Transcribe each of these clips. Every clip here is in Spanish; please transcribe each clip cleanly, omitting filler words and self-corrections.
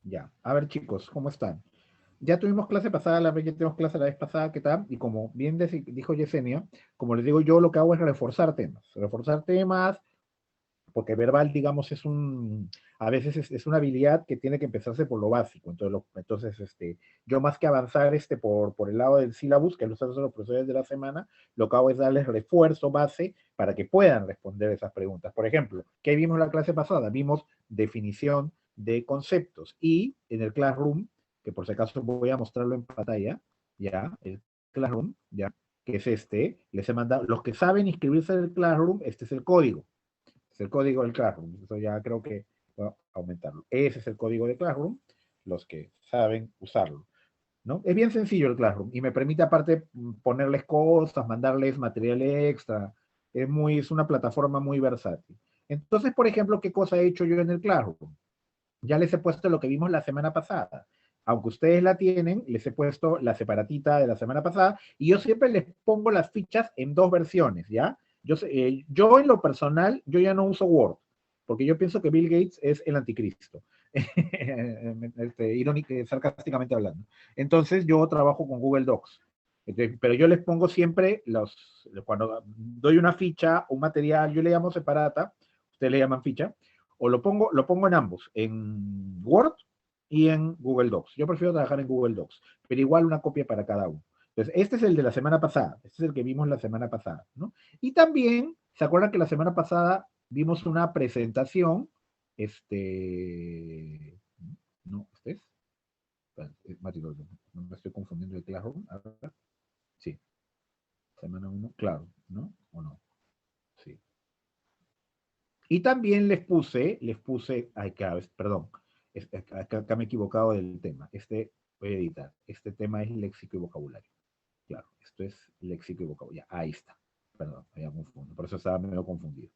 Ya. A ver, chicos, ¿cómo están? Ya tuvimos clase pasada, la vez ya tuvimos clase la vez pasada, ¿qué tal? Y como bien dijo Yesenia, como les digo, yo lo que hago es reforzar temas, porque verbal, digamos, a veces es una habilidad que tiene que empezarse por lo básico. Entonces, yo más que avanzar por el lado del sílabus, que lo están haciendo los profesores de la semana, lo que hago es darles refuerzo base para que puedan responder esas preguntas. Por ejemplo, ¿qué vimos la clase pasada? Vimos definición de conceptos y en el Classroom, que por si acaso voy a mostrarlo en pantalla, ya, el Classroom, ya, que es les he mandado, los que saben inscribirse en el Classroom, este es el código, es el código del Classroom. Eso ya creo que voy a aumentarlo. Ese es el código de Classroom, los que saben usarlo, ¿no? Es bien sencillo el Classroom y me permite aparte ponerles cosas, mandarles material extra. Es una plataforma muy versátil. Entonces, por ejemplo, ¿qué cosa he hecho yo en el Classroom? Ya les he puesto lo que vimos la semana pasada. Aunque ustedes la tienen, les he puesto la separatita de la semana pasada y yo siempre les pongo las fichas en dos versiones, ¿ya? Yo en lo personal, yo ya no uso Word, porque yo pienso que Bill Gates es el anticristo, sarcásticamente hablando. Entonces yo trabajo con Google Docs. Pero yo les pongo siempre cuando doy una ficha, un material, yo le llamo separata, ustedes le llaman ficha, o lo pongo en ambos, en Word y en Google Docs. Yo prefiero trabajar en Google Docs, pero igual una copia para cada uno. Entonces, este es el de la semana pasada, este es el que vimos la semana pasada, ¿no? Y también, ¿se acuerdan que la semana pasada vimos una presentación? No, Mati, no me estoy confundiendo de Classroom. A ver, sí, semana uno, claro, ¿no? ¿O no? Sí. Y también ay, perdón, acá me he equivocado del tema. Voy a editar. Este tema es léxico y vocabulario. Claro, esto es léxico y vocabulario. Ahí está. Perdón, había confundido. Por eso estaba medio confundido.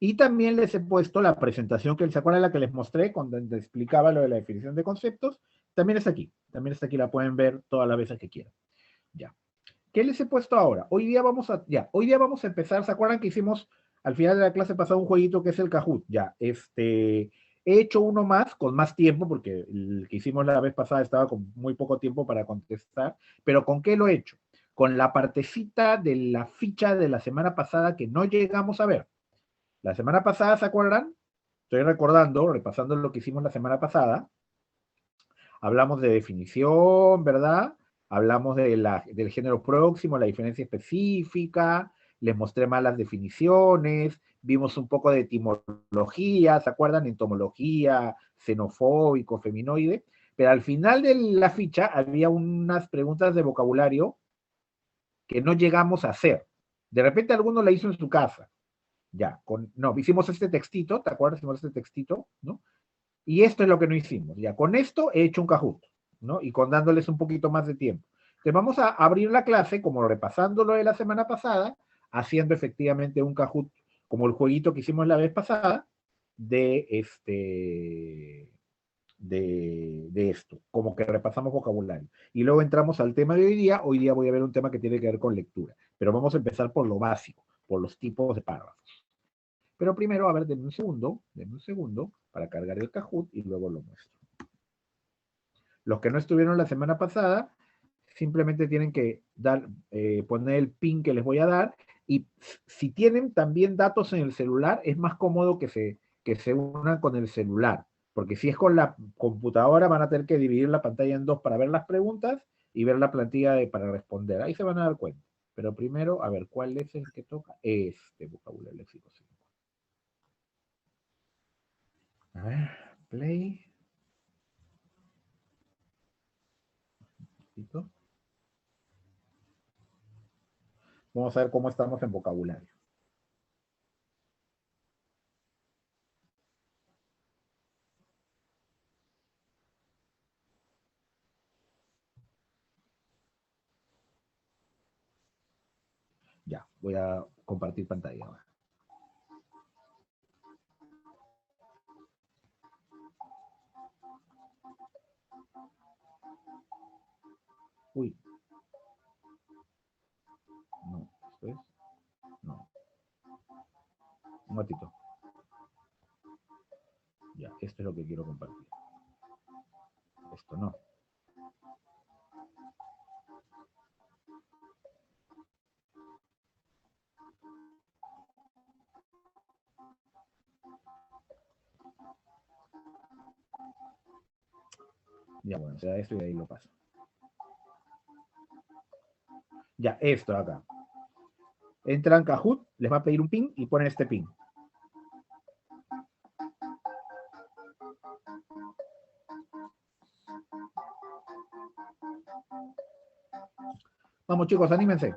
Y también les he puesto la presentación que se acuerdan la que les mostré cuando les explicaba lo de la definición de conceptos. También está aquí. También está aquí. La pueden ver todas las veces que quieran. Ya. ¿Qué les he puesto ahora? Hoy día vamos a empezar. ¿Se acuerdan que hicimos al final de la clase pasada un jueguito que es el Kahoot? Ya, he hecho uno más con más tiempo porque el que hicimos la vez pasada estaba con muy poco tiempo para contestar. Pero ¿con qué lo he hecho? Con la partecita de la ficha de la semana pasada que no llegamos a ver. La semana pasada, ¿se acuerdan? Estoy recordando, repasando lo que hicimos la semana pasada. Hablamos de definición, ¿verdad? Hablamos del género próximo, la diferencia específica, les mostré más las definiciones, vimos un poco de etimología, ¿se acuerdan? Entomología, xenofóbico, feminoide, pero al final de la ficha había unas preguntas de vocabulario que no llegamos a hacer. De repente alguno la hizo en su casa. Ya, no, hicimos este textito, ¿te acuerdas? Hicimos este textito, ¿no? Y esto es lo que no hicimos. Ya con esto he hecho un Kahoot, ¿no? Y con dándoles un poquito más de tiempo. Entonces vamos a abrir la clase como repasando lo de la semana pasada, haciendo efectivamente un Kahoot como el jueguito que hicimos la vez pasada de de esto, como que repasamos vocabulario. Y luego entramos al tema de hoy día. Hoy día voy a ver un tema que tiene que ver con lectura, pero vamos a empezar por lo básico, por los tipos de párrafos. Pero primero, a ver, denme un segundo para cargar el Kahoot y luego lo muestro. Los que no estuvieron la semana pasada, simplemente tienen que poner el pin que les voy a dar y si tienen también datos en el celular, es más cómodo que se unan con el celular, porque si es con la computadora van a tener que dividir la pantalla en dos para ver las preguntas y ver la plantilla para responder. Ahí se van a dar cuenta. Pero primero, a ver, ¿cuál es el que toca? Este vocabulario léxico. A ver, play. ¿Listo? Vamos a ver cómo estamos en vocabulario. Ya, voy a compartir pantalla ahora. Uy, no, esto es, no, un ratito. Ya, esto es lo que quiero compartir. esto no. Ya, bueno, será esto y ahí lo paso. Ya, esto acá. Entran Kahoot, les va a pedir un pin y ponen este pin. Vamos chicos, anímense.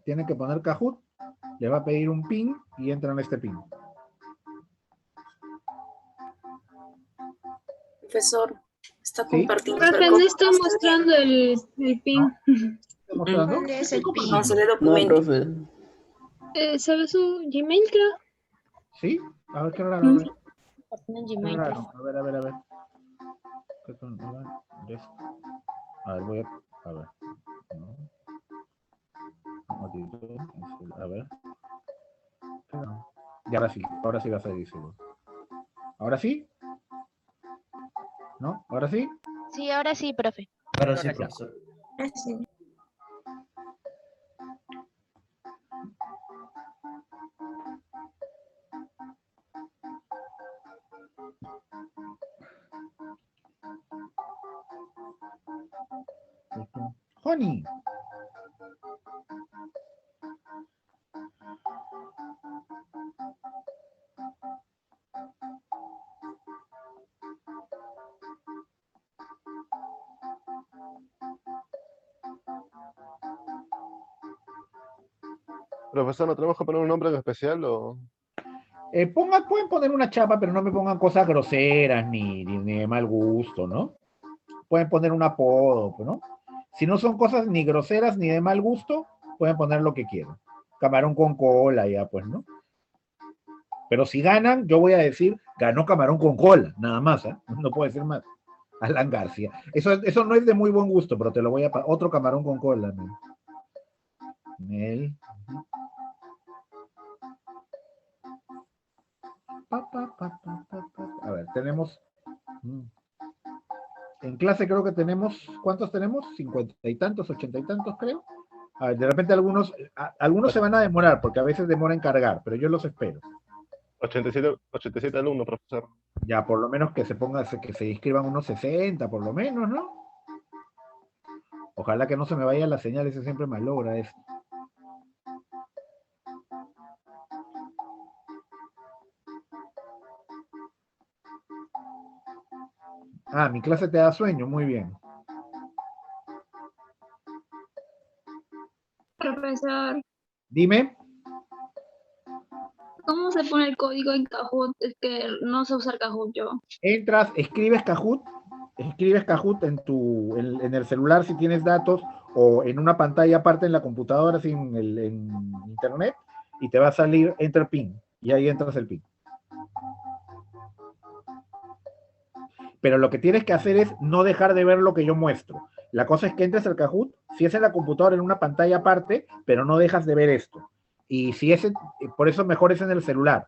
Tienen que poner Kahoot, les va a pedir un pin y entran este pin. Profesor, está ¿Sí? compartiendo. Profe, no está mostrando el pin. ¿No? ¿Estoy mostrando? ¿Cuál es el pin? No, se ve No, documento. profe. ¿Sabe su Gmail, creo? ¿Sí? A ver, qué raro. A ver. En Qué Gmail, raro. A ver, a ver, a ver. A ver, voy a ver. No. A ver. Y ahora sí va a ser visible. ¿Ahora sí? ¿No? ¿Ahora sí? Sí, ahora sí, profe. Ahora sí, Ya. profesor. Sí. Honey. Profesor, ¿no tenemos que poner un nombre en especial o...? Pueden poner una chapa, pero no me pongan cosas groseras ni de mal gusto, ¿no? Pueden poner un apodo, ¿no? Si no son cosas ni groseras ni de mal gusto, pueden poner lo que quieran. Camarón con cola, ya, pues, ¿no? Pero si ganan, yo voy a decir, ganó camarón con cola, nada más, ¿eh? No puedo decir más. Alan García. Eso no es de muy buen gusto, pero te lo voy a... Otro camarón con cola, Mel. Mel. A ver, tenemos... En clase creo que tenemos... ¿Cuántos tenemos? 50 y tantos, 80 y tantos, creo. A ver, de repente algunos se van a demorar, porque a veces demora en cargar, pero yo los espero. 87 alumnos, profesor. Ya, por lo menos que se inscriban unos 60, por lo menos, ¿no? Ojalá que no se me vaya la señal, eso siempre me logra eso. Ah, mi clase te da sueño, muy bien. Profesor, Dime. ¿cómo se pone el código en Kahoot? Es que no sé usar Kahoot yo. Entras, escribes Kahoot en el celular si tienes datos o en una pantalla aparte en la computadora en internet y te va a salir Enter PIN y ahí entras el PIN. Pero lo que tienes que hacer es no dejar de ver lo que yo muestro. La cosa es que entres al Kahoot, si es en la computadora en una pantalla aparte, pero no dejas de ver esto. Y por eso mejor es en el celular.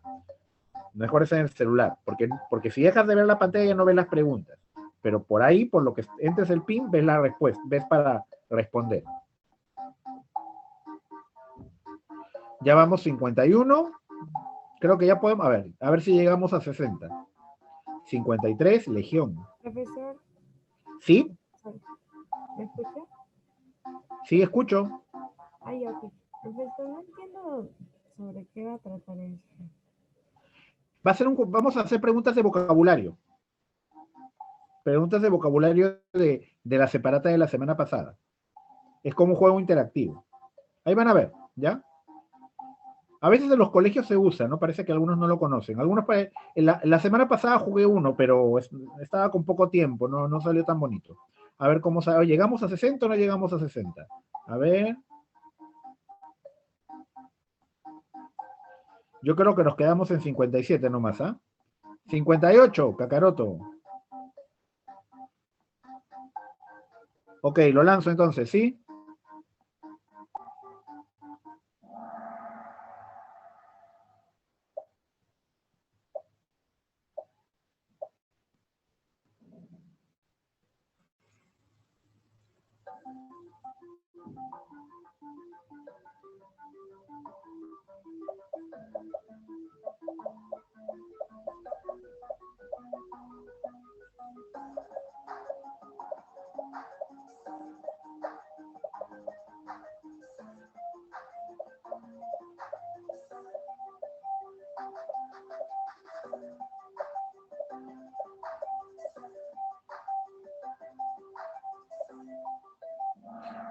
Mejor es en el celular, porque si dejas de ver la pantalla ya no ves las preguntas. Pero por ahí, por lo que entres el PIN, ves la respuesta, ves para responder. Ya vamos 51. Creo que ya podemos, a ver si llegamos a 60. 53, Legión. Profesor, ¿Sí? ¿me escucha? Sí, escucho. Ay, ok. Profesor, no entiendo sobre qué va a tratar esto. Vamos a hacer preguntas de vocabulario. Preguntas de vocabulario de la separata de la semana pasada. Es como un juego interactivo. Ahí van a ver, ¿ya? A veces en los colegios se usa, ¿no? Parece que algunos no lo conocen. La semana pasada jugué uno, pero estaba con poco tiempo, no salió tan bonito. A ver cómo sale. ¿Llegamos a 60 o no llegamos a 60? A ver. Yo creo que nos quedamos en 57 nomás, ¿ah? 58, Kakaroto. Ok, lo lanzo entonces, ¿sí?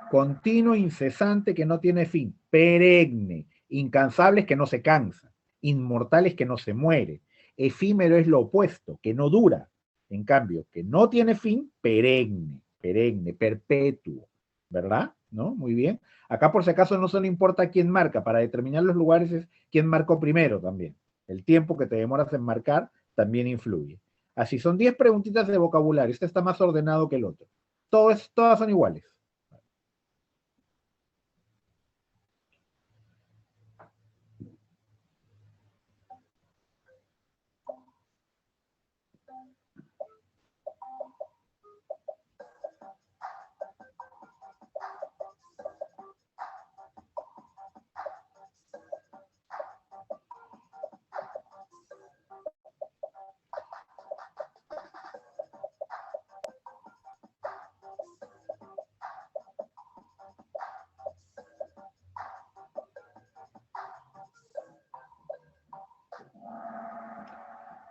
Continuo, incesante, que no tiene fin. Perenne. Incansables, que no se cansa. Inmortales, que no se muere. Efímero es lo opuesto, que no dura. En cambio, que no tiene fin, perenne, perenne, perpetuo. ¿Verdad? ¿No? Muy bien. Acá, por si acaso, no solo importa quién marca. Para determinar los lugares es quién marcó primero también. El tiempo que te demoras en marcar también influye. Así, son 10 preguntitas de vocabulario. Este está más ordenado que el otro. Todas son iguales.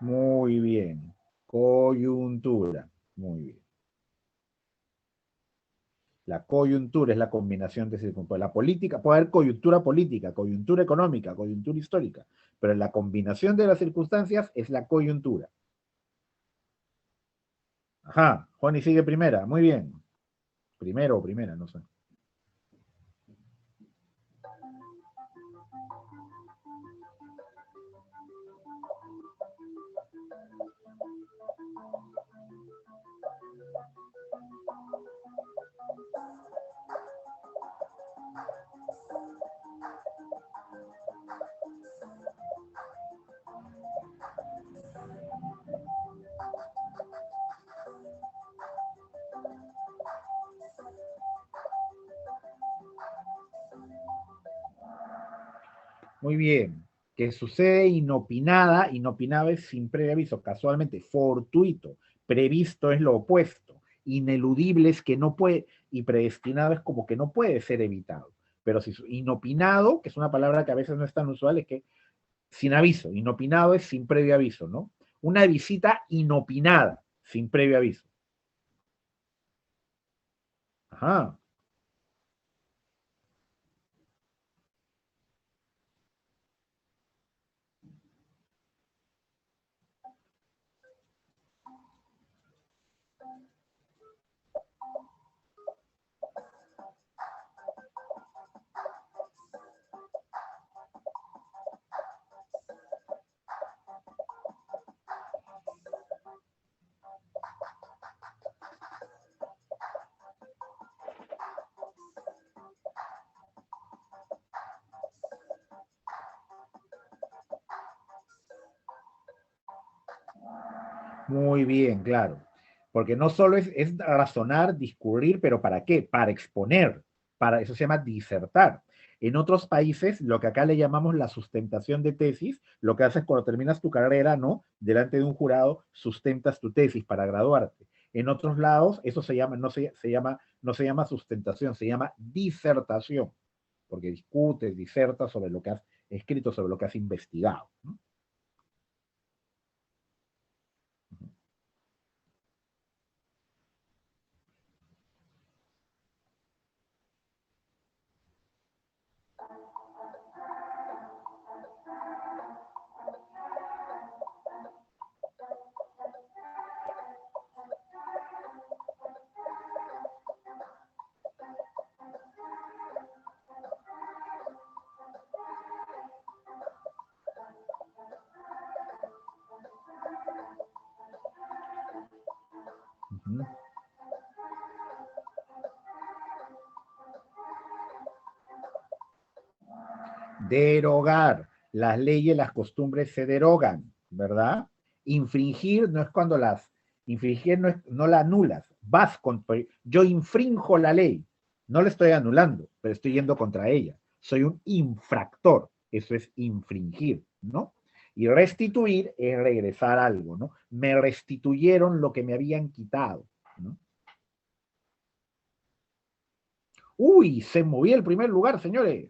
Muy bien. Coyuntura. Muy bien. La coyuntura es la combinación de circunstancias. La política, puede haber coyuntura política, coyuntura económica, coyuntura histórica, pero la combinación de las circunstancias es la coyuntura. Ajá, Juani sigue primera, muy bien. Primero o primera, no sé. Muy bien. Que sucede inopinada, inopinado es sin previo aviso, casualmente, fortuito, previsto es lo opuesto, ineludible es que no puede, y predestinado es como que no puede ser evitado. Pero si inopinado, que es una palabra que a veces no es tan usual, es que sin aviso, inopinado es sin previo aviso, ¿no? Una visita inopinada, sin previo aviso. Ajá. Muy bien, claro. Porque no solo es razonar, discurrir, pero ¿para qué? Para exponer. Para eso se llama disertar. En otros países, lo que acá le llamamos la sustentación de tesis, lo que haces cuando terminas tu carrera, ¿no? Delante de un jurado, sustentas tu tesis para graduarte. En otros lados, eso se llama, no se llama sustentación, se llama disertación, porque discutes, disertas sobre lo que has escrito, sobre lo que has investigado, ¿no? Ujú. Derogar. Las leyes, las costumbres se derogan, ¿verdad? Infringir no es cuando infringir no la anulas. Yo infrinjo la ley. No le estoy anulando, pero estoy yendo contra ella. Soy un infractor. Eso es infringir, ¿no? Y restituir es regresar algo, ¿no? Me restituyeron lo que me habían quitado, ¿no? Uy, se movía el primer lugar, señores.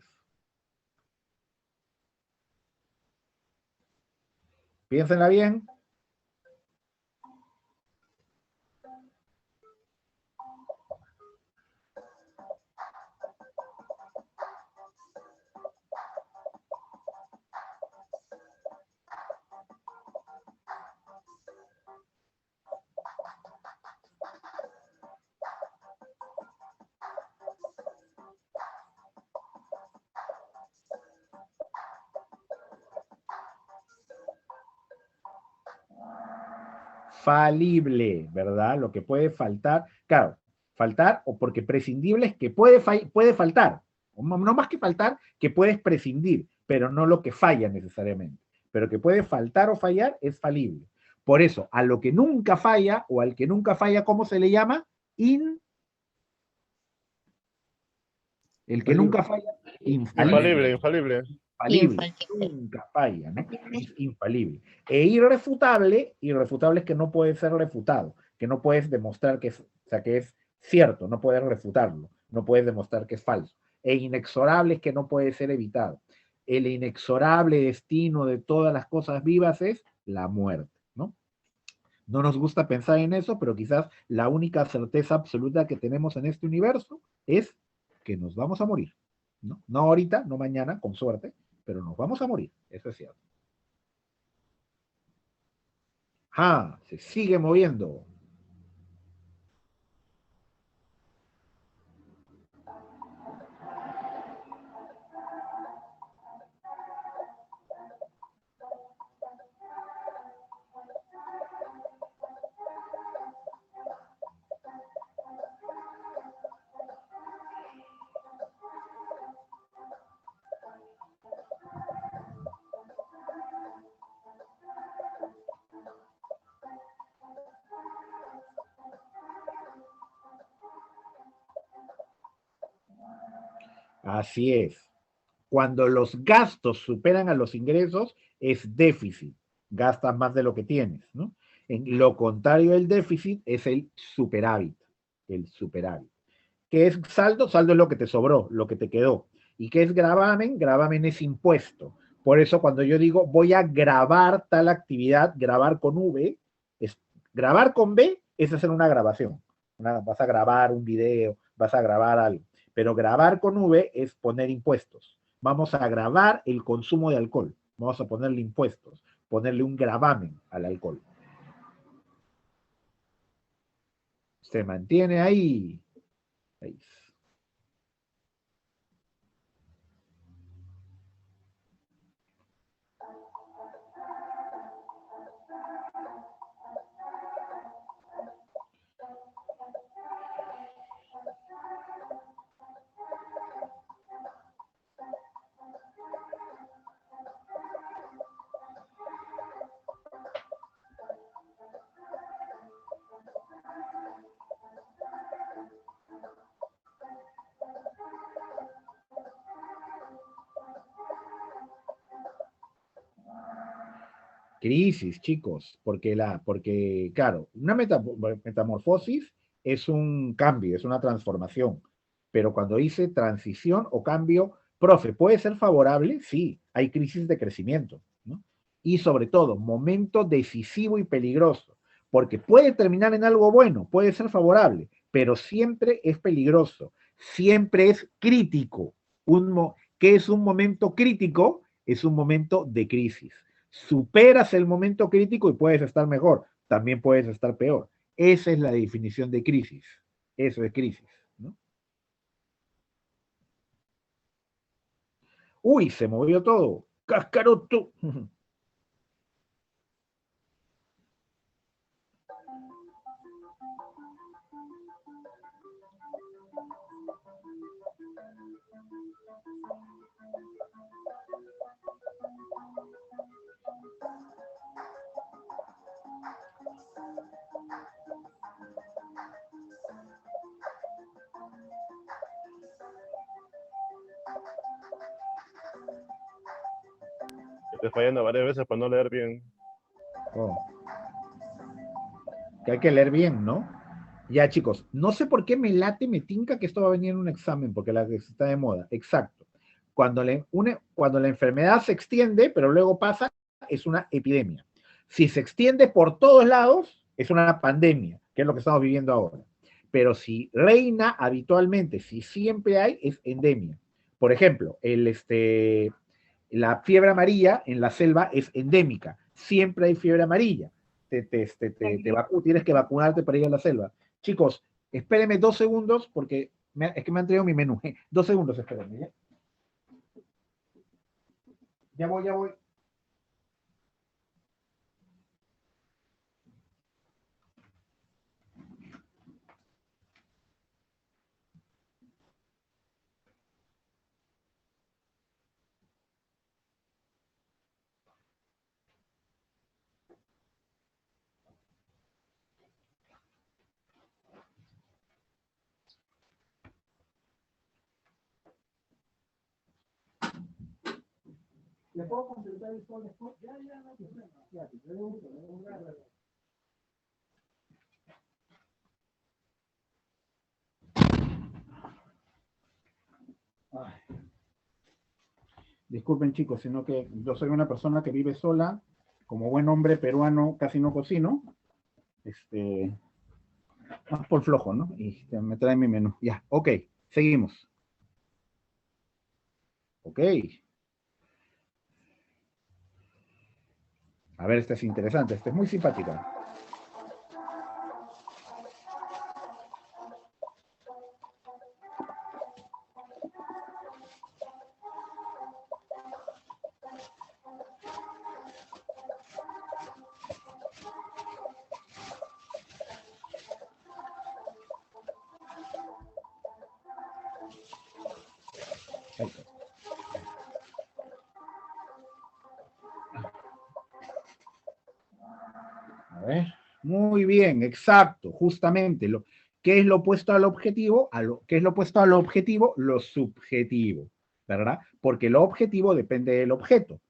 Piénsenla bien. Falible, ¿verdad? Lo que puede faltar, claro, faltar o porque prescindible es que puede faltar, no más que faltar, que puedes prescindir, pero no lo que falla necesariamente, pero que puede faltar o fallar es falible. Por eso, a lo que nunca falla o al que nunca falla, ¿cómo se le llama? El que nunca falla, infalible. Infalible. Infalible, nunca falla, ¿no? Es infalible. E irrefutable es que no puede ser refutado, que no puedes demostrar que es, o sea, que es cierto, no puedes refutarlo, no puedes demostrar que es falso. E inexorable es que no puede ser evitado. El inexorable destino de todas las cosas vivas es la muerte, ¿no? No nos gusta pensar en eso, pero quizás la única certeza absoluta que tenemos en este universo es que nos vamos a morir, ¿no? No ahorita, no mañana, con suerte, pero nos vamos a morir, eso es cierto. Ah, se sigue moviendo. Así es. Cuando los gastos superan a los ingresos, es déficit. Gastas más de lo que tienes, ¿no? En lo contrario del déficit es el superávit. El superávit. ¿Qué es saldo? Saldo es lo que te sobró, lo que te quedó. ¿Y qué es gravamen? Gravamen es impuesto. Por eso cuando yo digo voy a grabar tal actividad, grabar con V, es, grabar con B es hacer una grabación. Vas a grabar un video, vas a grabar algo. Pero grabar con V es poner impuestos. Vamos a grabar el consumo de alcohol. Vamos a ponerle impuestos, ponerle un gravamen al alcohol. Se mantiene ahí. Ahí. Crisis, chicos, porque claro, una metamorfosis es un cambio, es una transformación, pero cuando dice transición o cambio, profe, ¿puede ser favorable? Sí, hay crisis de crecimiento, ¿no? Y sobre todo, momento decisivo y peligroso, porque puede terminar en algo bueno, puede ser favorable, pero siempre es peligroso, siempre es crítico. ¿Qué es un momento crítico? Es un momento de crisis. Superas el momento crítico y puedes estar mejor, también puedes estar peor. Esa es la definición de crisis. Eso es crisis, ¿no? Uy, se movió todo. Cascaroto. Estoy fallando varias veces para no leer bien. Oh. Que hay que leer bien, ¿no? Ya, chicos, no sé por qué me late, me tinca que esto va a venir en un examen, porque la que está de moda. Exacto. Cuando la enfermedad se extiende, pero luego pasa, es una epidemia. Si se extiende por todos lados, es una pandemia, que es lo que estamos viviendo ahora. Pero si reina habitualmente, si siempre hay, es endemia. Por ejemplo, la fiebre amarilla en la selva es endémica. Siempre hay fiebre amarilla. Tienes que vacunarte para ir a la selva. Chicos, espérenme 2 segundos porque es que me han traído mi menú. 2 segundos, espérenme. ¿Ya? Ya voy, ya voy. ¿Le puedo completar el sol después? Ya, no hay problema. Ya, Ay. Disculpen chicos, sino que yo soy una persona que vive sola, como buen hombre peruano casi no cocino, más por flojo, ¿no? Y me trae mi menú. Ya, ok, seguimos. Ok. A ver, esta es interesante, esta es muy simpática. Ahí está. A ver. Muy bien, exacto, justamente. ¿Qué es lo opuesto al objetivo? ¿Qué es lo opuesto al objetivo? Lo subjetivo, ¿verdad? Porque lo objetivo depende del objeto.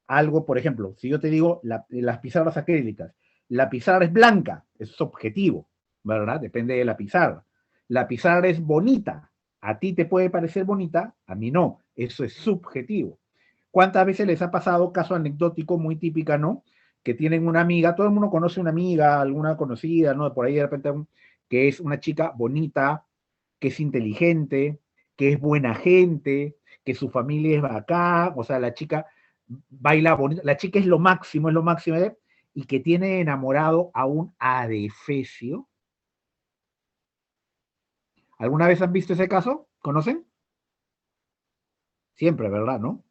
Algo, por ejemplo, si yo te digo las pizarras acrílicas, la pizarra es blanca, es subjetivo, ¿verdad? Depende de la pizarra. La pizarra es bonita, a ti te puede parecer bonita, a mí no, eso es subjetivo. ¿Cuántas veces les ha pasado, caso anecdótico muy típica, ¿no? Que tienen una amiga, todo el mundo conoce una amiga, alguna conocida, ¿no? Por ahí de repente, que es una chica bonita, que es inteligente, que es buena gente, que su familia es bacán, o sea, la chica baila bonito, la chica es lo máximo, y que tiene enamorado a un adefesio. ¿Alguna vez han visto ese caso? ¿Conocen? Siempre, ¿verdad? ¿No?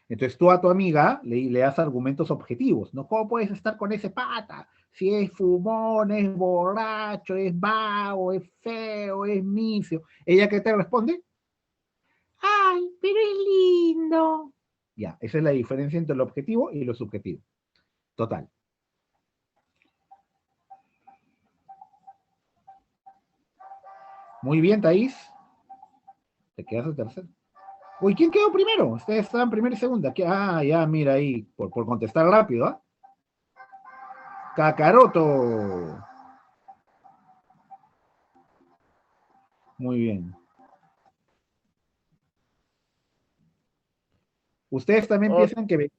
Entonces tú a tu amiga le das argumentos objetivos, ¿no? ¿Cómo puedes estar con ese pata? Si es fumón, es borracho, es vago, es feo, es micio. ¿Ella qué te responde? Ay, pero es lindo. Ya, esa es la diferencia entre lo objetivo y lo subjetivo. Total. Muy bien, Thaís. Te quedas el tercero. Uy, ¿quién quedó primero? Ustedes estaban primero y segunda. Ah, ya, mira ahí, por contestar rápido, ¿ah? Kakaroto. Muy bien. Ustedes también Ot- piensan que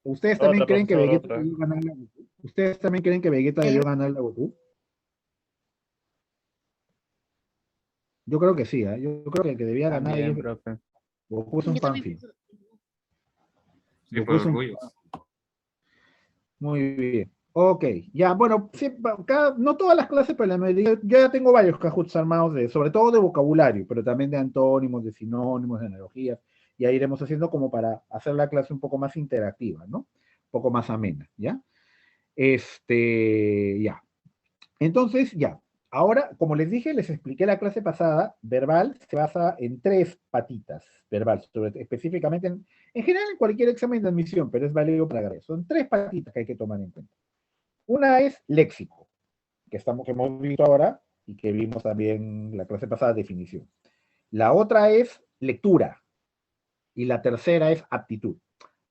ustedes también creen que profesor, Vegeta otra. debió ganar la Goku. ¿Ustedes también creen que Vegeta debió ganar la Goku? Yo creo que sí, ¿eh? Yo creo que el que debía ganar ahí También, es profe. Goku, es un Yo también fanfic. pienso. Sí, Goku por es un orgullo. Muy bien. Ok, ya, bueno, sí, no todas las clases, pero la mayoría, yo ya tengo varios cajuts armados, sobre todo de vocabulario, pero también de antónimos, de sinónimos, de analogías. Ya iremos haciendo como para hacer la clase un poco más interactiva, ¿no? Un poco más amena, ¿ya? Ya. Entonces, ya. Ahora, como les dije, les expliqué la clase pasada, verbal se basa en 3 patitas, verbal, específicamente en general en cualquier examen de admisión, pero es válido para agarrar. Son 3 patitas que hay que tomar en cuenta. Una es léxico, que hemos visto ahora y que vimos también la clase pasada, definición. La otra es lectura y la tercera es aptitud.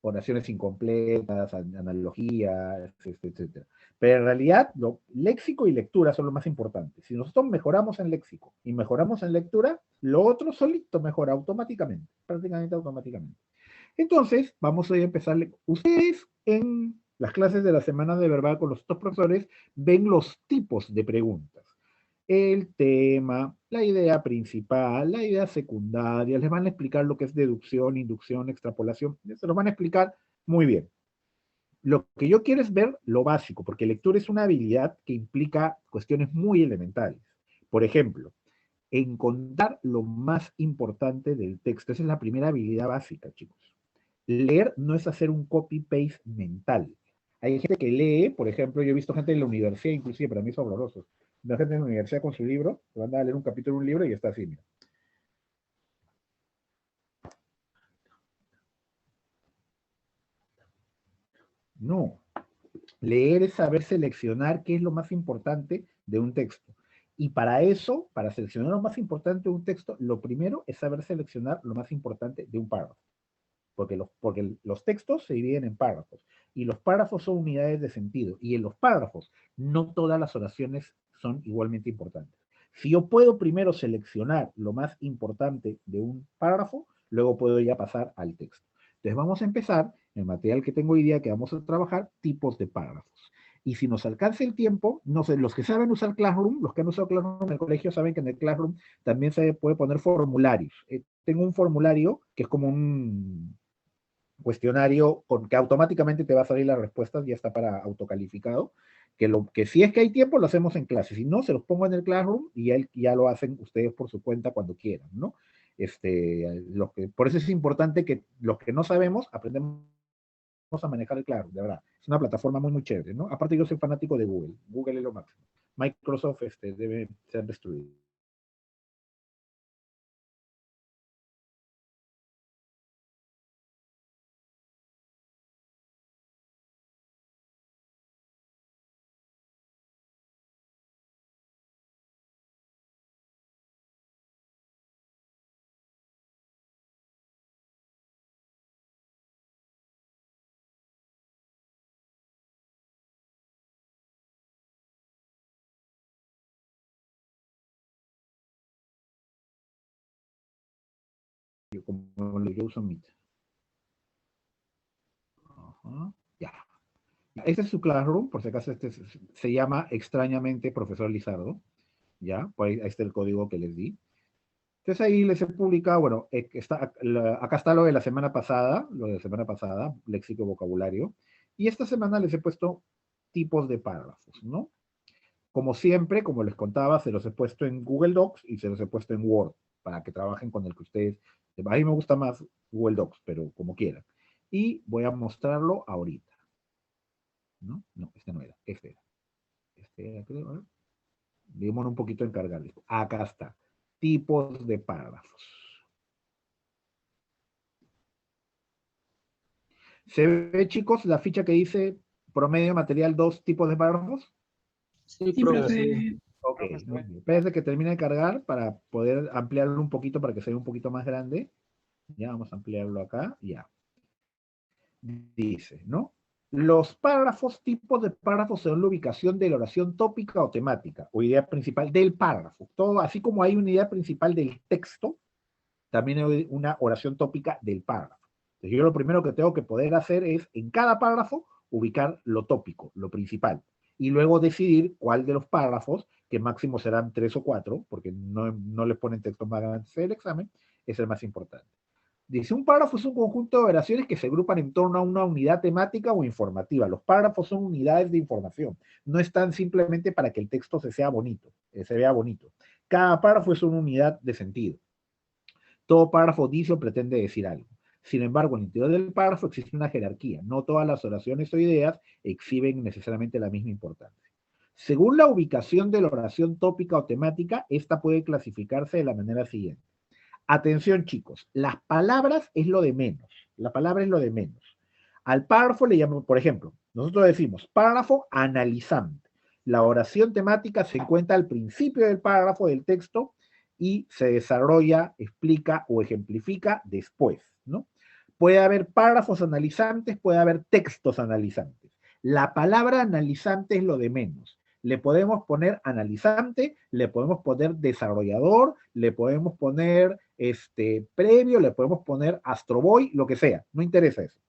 oraciones incompletas, analogías, etcétera. Pero en realidad, léxico y lectura son lo más importante. Si nosotros mejoramos en léxico y mejoramos en lectura, lo otro solito mejora automáticamente, prácticamente automáticamente. Entonces, vamos a empezar. Ustedes en las clases de la semana de verbal con los otros profesores ven los tipos de preguntas. El tema, la idea principal, la idea secundaria, les van a explicar lo que es deducción, inducción, extrapolación, se los van a explicar muy bien. Lo que yo quiero es ver lo básico, porque lectura es una habilidad que implica cuestiones muy elementales. Por ejemplo, encontrar lo más importante del texto. Esa es la primera habilidad básica, chicos. Leer no es hacer un copy-paste mental. Hay gente que lee, por ejemplo, yo he visto gente en la universidad, inclusive, para mí es horroroso. La gente en la universidad con su libro, se van a leer un capítulo de un libro y está así, mira. No. Leer es saber seleccionar qué es lo más importante de un texto. Y para eso, para seleccionar lo más importante de un texto, lo primero es saber seleccionar lo más importante de un párrafo. Porque los textos se dividen en párrafos. Y los párrafos son unidades de sentido. Y en los párrafos, no todas las oraciones son igualmente importantes. Si yo puedo primero seleccionar lo más importante de un párrafo, luego puedo ya pasar al texto. Entonces vamos a empezar, en el material que tengo hoy día que vamos a trabajar, tipos de párrafos. Y si nos alcanza el tiempo, no sé, los que saben usar Classroom, los que han usado Classroom en el colegio saben que en el Classroom también se puede poner formularios. Tengo un formulario que es como un cuestionario con que automáticamente te va a salir las respuestas, ya está para autocalificado, que si es que hay tiempo lo hacemos en clase, si no, se los pongo en el Classroom y ya lo hacen ustedes por su cuenta cuando quieran, ¿no? Por eso es importante que los que no sabemos aprendemos a manejar el Classroom, de verdad. Es una plataforma muy, muy chévere, ¿no? Aparte yo soy fanático de Google. Google es lo máximo. Microsoft debe ser destruido. Como yo uso Meet. Ajá, ya. Este es su Classroom, por si acaso se llama extrañamente Profesor Lizardo, ¿ya? Pues ahí está el código que les di. Entonces ahí les he publicado, bueno, acá está lo de la semana pasada, léxico y vocabulario, y esta semana les he puesto tipos de párrafos, ¿no? Como siempre, como les contaba, se los he puesto en Google Docs y se los he puesto en Word, para que trabajen con el que ustedes, a mí me gusta más Google Docs, pero como quieran. Y voy a mostrarlo ahorita. ¿No? No, este no era, este era. Este era, creo, ¿eh? Démonos un poquito en cargar. Acá está. Tipos de párrafos. ¿Se ve, chicos, la ficha que dice promedio material 2 tipos de párrafos? Sí, profe. Ok, muy bien. Espérense que termine de cargar para poder ampliarlo un poquito para que se vea un poquito más grande. Ya vamos a ampliarlo acá, ya. Dice, ¿no? Los párrafos, tipos de párrafos según la ubicación de la oración tópica o temática, o idea principal del párrafo. Todo, así como hay una idea principal del texto, también hay una oración tópica del párrafo. Entonces yo lo primero que tengo que poder hacer es, en cada párrafo, ubicar lo tópico, lo principal, y luego decidir cuál de los párrafos, que máximo serán 3 o 4, porque no les ponen textos más grandes del examen, es el más importante. Dice, un párrafo es un conjunto de oraciones que se agrupan en torno a una unidad temática o informativa. Los párrafos son unidades de información. No están simplemente para que el texto se vea bonito. Cada párrafo es una unidad de sentido. Todo párrafo dice o pretende decir algo. Sin embargo, en el interior del párrafo existe una jerarquía. No todas las oraciones o ideas exhiben necesariamente la misma importancia. Según la ubicación de la oración tópica o temática, esta puede clasificarse de la manera siguiente. Atención, chicos, las palabras es lo de menos. La palabra es lo de menos. Al párrafo le llamamos, por ejemplo, nosotros decimos párrafo analizante. La oración temática se encuentra al principio del párrafo del texto y se desarrolla, explica o ejemplifica después, ¿no? Puede haber párrafos analizantes, puede haber textos analizantes. La palabra analizante es lo de menos. Le podemos poner analizante, le podemos poner desarrollador, le podemos poner previo, le podemos poner Astro Boy, lo que sea, no interesa eso.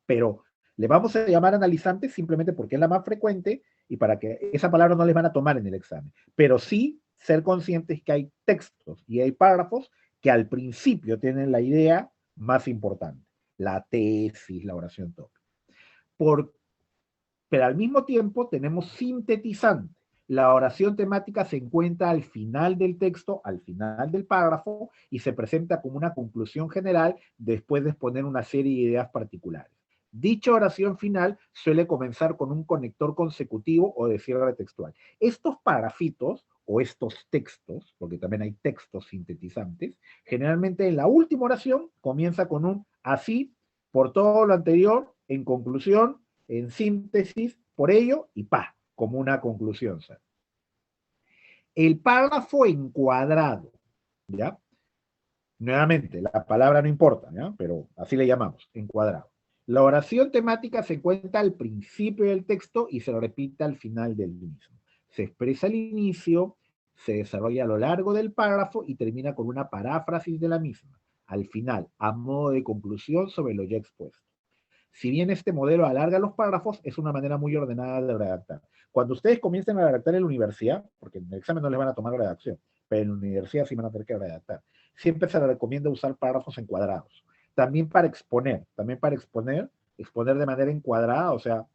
Pero le vamos a llamar analizante simplemente porque es la más frecuente y para que esa palabra no les van a tomar en el examen. Pero sí ser conscientes que hay textos y hay párrafos que al principio tienen la idea más importante, la tesis, la oración tópica. Pero al mismo tiempo tenemos sintetizante. La oración temática se encuentra al final del texto, al final del párrafo, y se presenta como una conclusión general después de exponer una serie de ideas particulares. Dicha oración final suele comenzar con un conector consecutivo o de cierre textual. Estos párrafitos o estos textos, porque también hay textos sintetizantes, generalmente en la última oración comienza con un así, por todo lo anterior, en conclusión, en síntesis, por ello, y pa, como una conclusión. ¿Sabes? El párrafo encuadrado, ¿ya? Nuevamente, la palabra no importa, ¿ya? Pero así le llamamos, encuadrado. La oración temática se encuentra al principio del texto y se repite al final del mismo. Se expresa al inicio, se desarrolla a lo largo del párrafo y termina con una paráfrasis de la misma, al final, a modo de conclusión sobre lo ya expuesto. Si bien este modelo alarga los párrafos, es una manera muy ordenada de redactar. Cuando ustedes comiencen a redactar en la universidad, porque en el examen no les van a tomar redacción, pero en la universidad sí van a tener que redactar, siempre se les recomienda usar párrafos encuadrados. También para exponer exponer de manera encuadrada, o sea,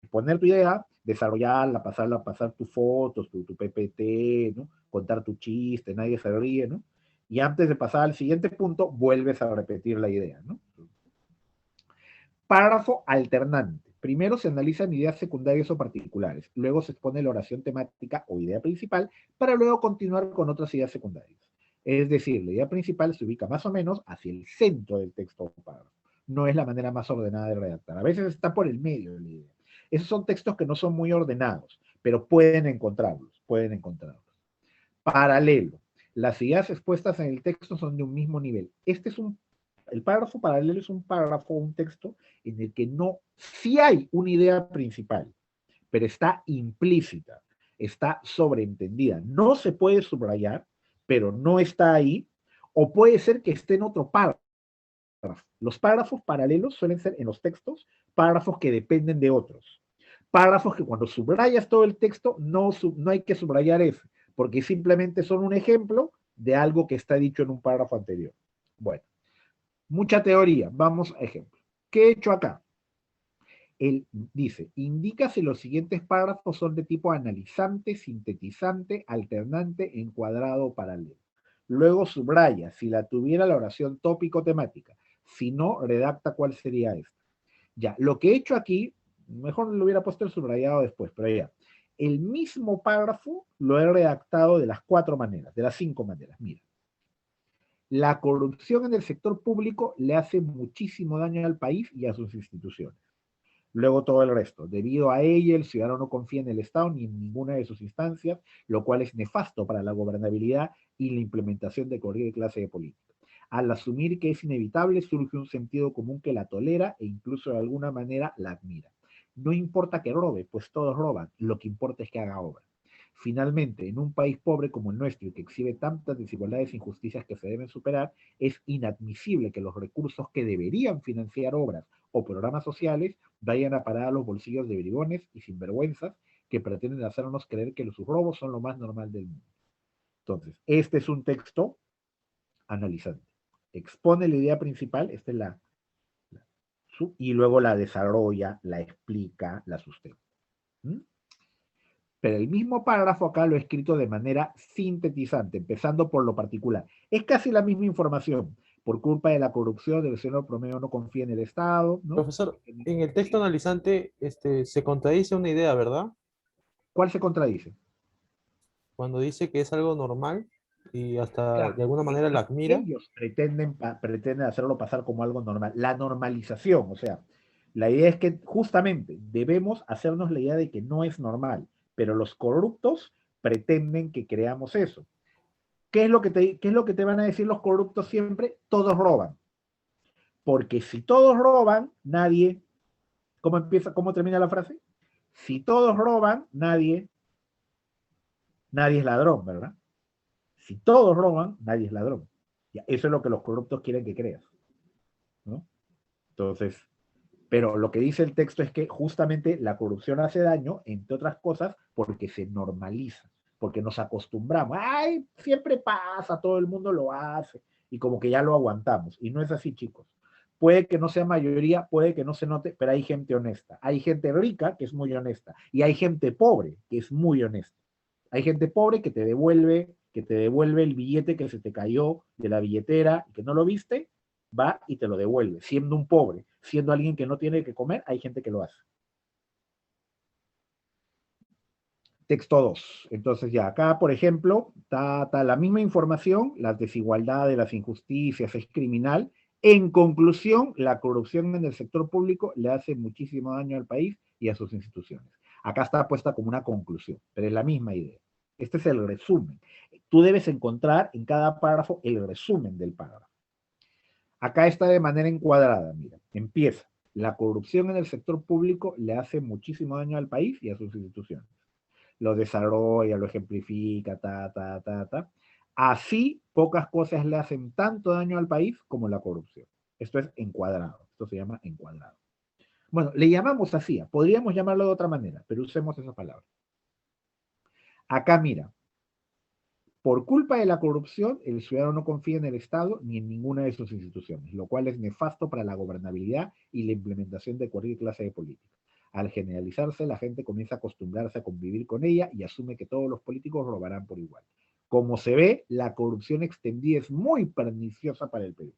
exponer tu idea, desarrollarla, pasar tus fotos, tu PPT, ¿no? Contar tu chiste, nadie se ríe, ¿no? Y antes de pasar al siguiente punto, vuelves a repetir la idea, ¿no? Párrafo alternante. Primero se analizan ideas secundarias o particulares, luego se expone la oración temática o idea principal para luego continuar con otras ideas secundarias. Es decir, la idea principal se ubica más o menos hacia el centro del texto o párrafo. No es la manera más ordenada de redactar. A veces está por el medio de la idea. Esos son textos que no son muy ordenados, pero pueden encontrarlos. Paralelo. Las ideas expuestas en el texto son de un mismo nivel. El párrafo paralelo es un párrafo, un texto, en el que sí hay una idea principal, pero está implícita, está sobreentendida. No se puede subrayar, pero no está ahí, o puede ser que esté en otro párrafo. Los párrafos paralelos suelen ser en los textos párrafos que dependen de otros. Párrafos que cuando subrayas todo el texto, no hay que subrayar ese, porque simplemente son un ejemplo de algo que está dicho en un párrafo anterior. Bueno. Mucha teoría, vamos a ejemplo. ¿Qué he hecho acá? Él dice, indica si los siguientes párrafos son de tipo analizante, sintetizante, alternante, encuadrado o paralelo. Luego subraya si la tuviera la oración tópico-temática. Si no, redacta cuál sería esta. Ya, lo que he hecho aquí, mejor lo hubiera puesto el subrayado después, pero ya. El mismo párrafo lo he redactado de las 4 maneras, de las 5 maneras. Mira. La corrupción en el sector público le hace muchísimo daño al país y a sus instituciones. Luego todo el resto. Debido a ella, el ciudadano no confía en el Estado ni en ninguna de sus instancias, lo cual es nefasto para la gobernabilidad y la implementación de cualquier clase de política. Al asumir que es inevitable, surge un sentido común que la tolera e incluso de alguna manera la admira. No importa que robe, pues todos roban. Lo que importa es que haga obra. Finalmente, en un país pobre como el nuestro y que exhibe tantas desigualdades e injusticias que se deben superar, es inadmisible que los recursos que deberían financiar obras o programas sociales vayan a parar a los bolsillos de bribones y sinvergüenzas que pretenden hacernos creer que sus robos son lo más normal del mundo. Entonces, este es un texto analizante. Expone la idea principal, esta es y luego la desarrolla, la explica, la sustenta. ¿Mm? Pero el mismo párrafo acá lo he escrito de manera sintetizante, empezando por lo particular. Es casi la misma información. Por culpa de la corrupción, el ciudadano promedio no confía en el Estado, ¿no? Profesor, en el texto analizante se contradice una idea, ¿verdad? ¿Cuál se contradice? Cuando dice que es algo normal y hasta Claro, de alguna manera la admira. ellos pretenden hacerlo pasar como algo normal. La normalización, o sea, la idea es que justamente debemos hacernos la idea de que no es normal, pero los corruptos pretenden que creamos eso. ¿Qué es lo que te van a decir los corruptos siempre? Todos roban. Porque si todos roban, nadie... ¿Cómo empieza, cómo termina la frase? Si todos roban, nadie es ladrón, ¿verdad? Si todos roban, nadie es ladrón. Ya, eso es lo que los corruptos quieren que creas, ¿no? Entonces, pero lo que dice el texto es que justamente la corrupción hace daño, entre otras cosas, porque se normaliza, porque nos acostumbramos. ¡Ay! Siempre pasa, todo el mundo lo hace, y como que ya lo aguantamos. Y no es así, chicos. Puede que no sea mayoría, puede que no se note, pero hay gente honesta. Hay gente rica que es muy honesta, y hay gente pobre que es muy honesta. Hay gente pobre que te devuelve el billete que se te cayó de la billetera y que no lo viste, va y te lo devuelve, siendo un pobre, siendo alguien que no tiene que comer, hay gente que lo hace. Texto 2. Entonces ya acá, por ejemplo, está la misma información, las desigualdades, las injusticias, es criminal. En conclusión, la corrupción en el sector público le hace muchísimo daño al país y a sus instituciones. Acá está puesta como una conclusión, pero es la misma idea. Este es el resumen. Tú debes encontrar en cada párrafo el resumen del párrafo. Acá está de manera encuadrada, mira, empieza. La corrupción en el sector público le hace muchísimo daño al país y a sus instituciones. Lo desarrolla, lo ejemplifica, Así, pocas cosas le hacen tanto daño al país como la corrupción. Esto es encuadrado, esto se llama encuadrado. Bueno, le llamamos así, podríamos llamarlo de otra manera, pero usemos esa palabra. Acá mira, por culpa de la corrupción, el ciudadano no confía en el Estado ni en ninguna de sus instituciones, lo cual es nefasto para la gobernabilidad y la implementación de cualquier clase de política. Al generalizarse, la gente comienza a acostumbrarse a convivir con ella y asume que todos los políticos robarán por igual. Como se ve, la corrupción extendida es muy perniciosa para el Perú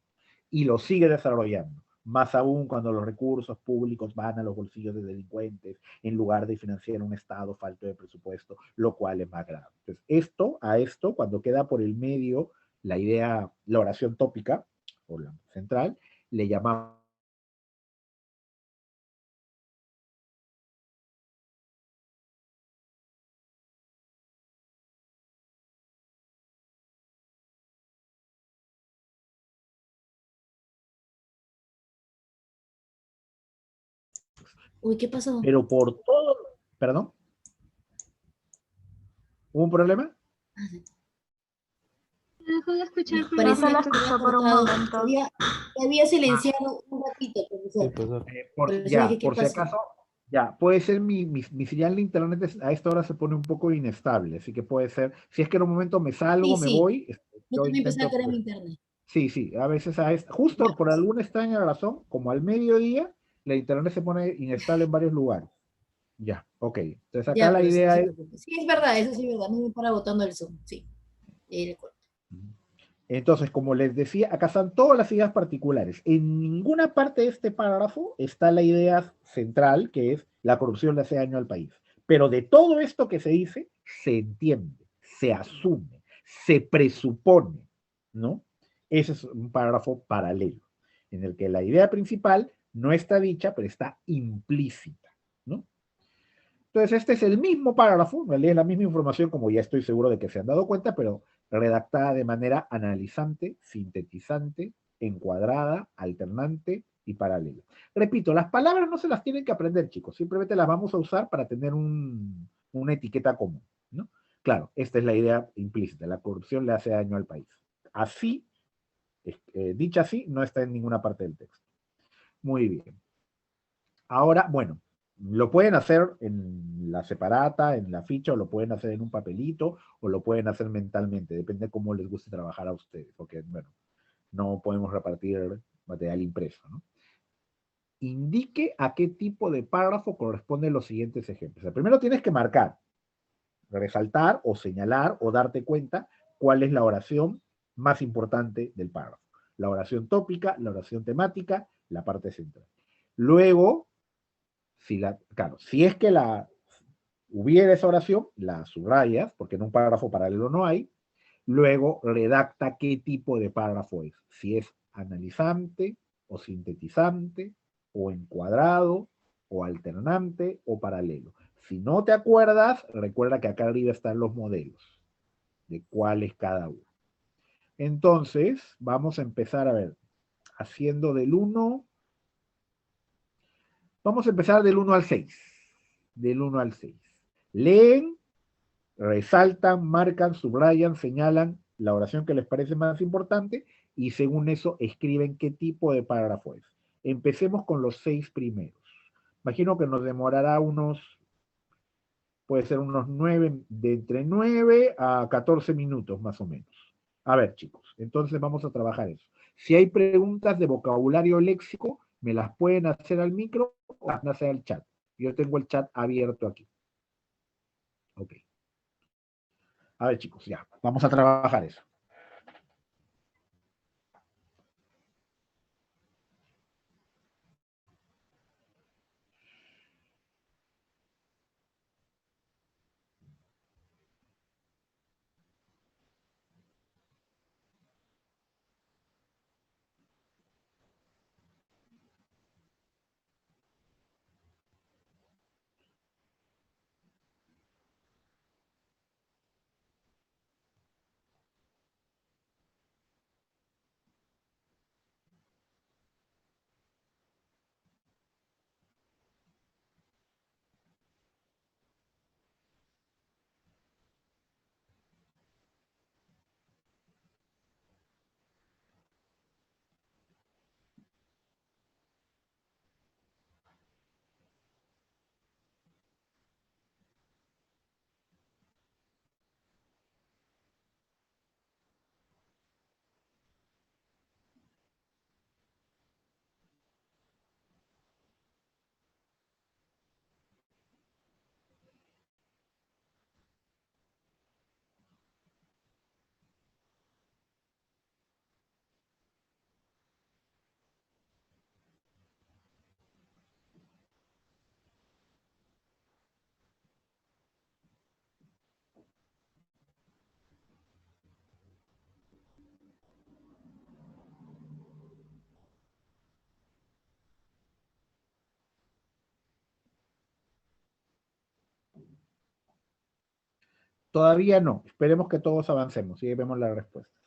y lo sigue desarrollando, más aún cuando los recursos públicos van a los bolsillos de delincuentes en lugar de financiar un Estado falto de presupuesto, lo cual es más grave. Entonces, esto, cuando queda por el medio la idea, la oración tópica, o la central, le llamamos Uy, ¿qué pasó? pero por todo, perdón, ¿hubo un problema? Dejó de escuchar, Me pero parecía se la que había escuchó por un cortado, momento. que había silenciado un ratito, Sí, profesor. profesor. Por, Pero ya, dije, ¿qué por si pasó? acaso, ya, puede ser mi señal de internet a esta hora se pone un poco inestable, así que puede ser, si es que en un momento me salgo, Sí, me sí. voy, Yo yo también pensaba intento, que era mi internet. sí, sí, a veces Ya, justo por pues. alguna extraña razón, como al mediodía, la internet se pone inestable en varios lugares. Ya, ok. Entonces acá Ya, la profesor, no idea se es, preocupe. Sí, es verdad, eso sí es verdad. No me para botando el Zoom. Sí, recuerdo. entonces, como les decía, acá están todas las ideas particulares. En ninguna parte de este párrafo está la idea central, que es la corrupción le hace daño al país. Pero de todo esto que se dice, se entiende, se asume, se presupone, ¿no? Ese es un párrafo paralelo, en el que la idea principal no está dicha, pero está implícita, ¿no? Entonces, este es el mismo párrafo, en realidad es la misma información, como ya estoy seguro de que se han dado cuenta, pero redactada de manera analizante, sintetizante, encuadrada, alternante y paralela. Repito, las palabras no se las tienen que aprender, chicos, simplemente las vamos a usar para tener una etiqueta común, ¿no? Claro, esta es la idea implícita, la corrupción le hace daño al país. Así, dicha así, no está en ninguna parte del texto. Muy bien. Ahora, bueno, lo pueden hacer en la separata, en la ficha, o lo pueden hacer en un papelito, o lo pueden hacer mentalmente, depende de cómo les guste trabajar a ustedes, porque, bueno, no podemos repartir material impreso, ¿no? Indique a qué tipo de párrafo corresponden los siguientes ejemplos. O sea, primero tienes que marcar, resaltar o señalar o darte cuenta cuál es la oración más importante del párrafo. La oración tópica, la oración temática, la parte central. Luego, claro, si es que hubiera esa oración, la subrayas, porque en un párrafo paralelo no hay, luego redacta qué tipo de párrafo es, si es analizante o sintetizante o encuadrado o alternante o paralelo. Si no te acuerdas, recuerda que acá arriba están los modelos de cuál es cada uno. Entonces, vamos a empezar a ver. haciendo del 1. Vamos a empezar del 1 al 6. Del 1 al 6. Leen, resaltan, marcan, subrayan, señalan la oración que les parece más importante y según eso escriben qué tipo de párrafo es. Empecemos con los 6 primeros. Imagino que nos demorará puede ser unos 9, de entre 9 a 14 minutos más o menos. A ver, chicos, entonces vamos a trabajar eso. Si hay preguntas de vocabulario léxico, me las pueden hacer al micro o hacer al chat. Yo tengo el chat abierto aquí. Ok. A ver, chicos, ya, vamos a trabajar eso. Todavía no. Esperemos que todos avancemos y ahí vemos la respuesta.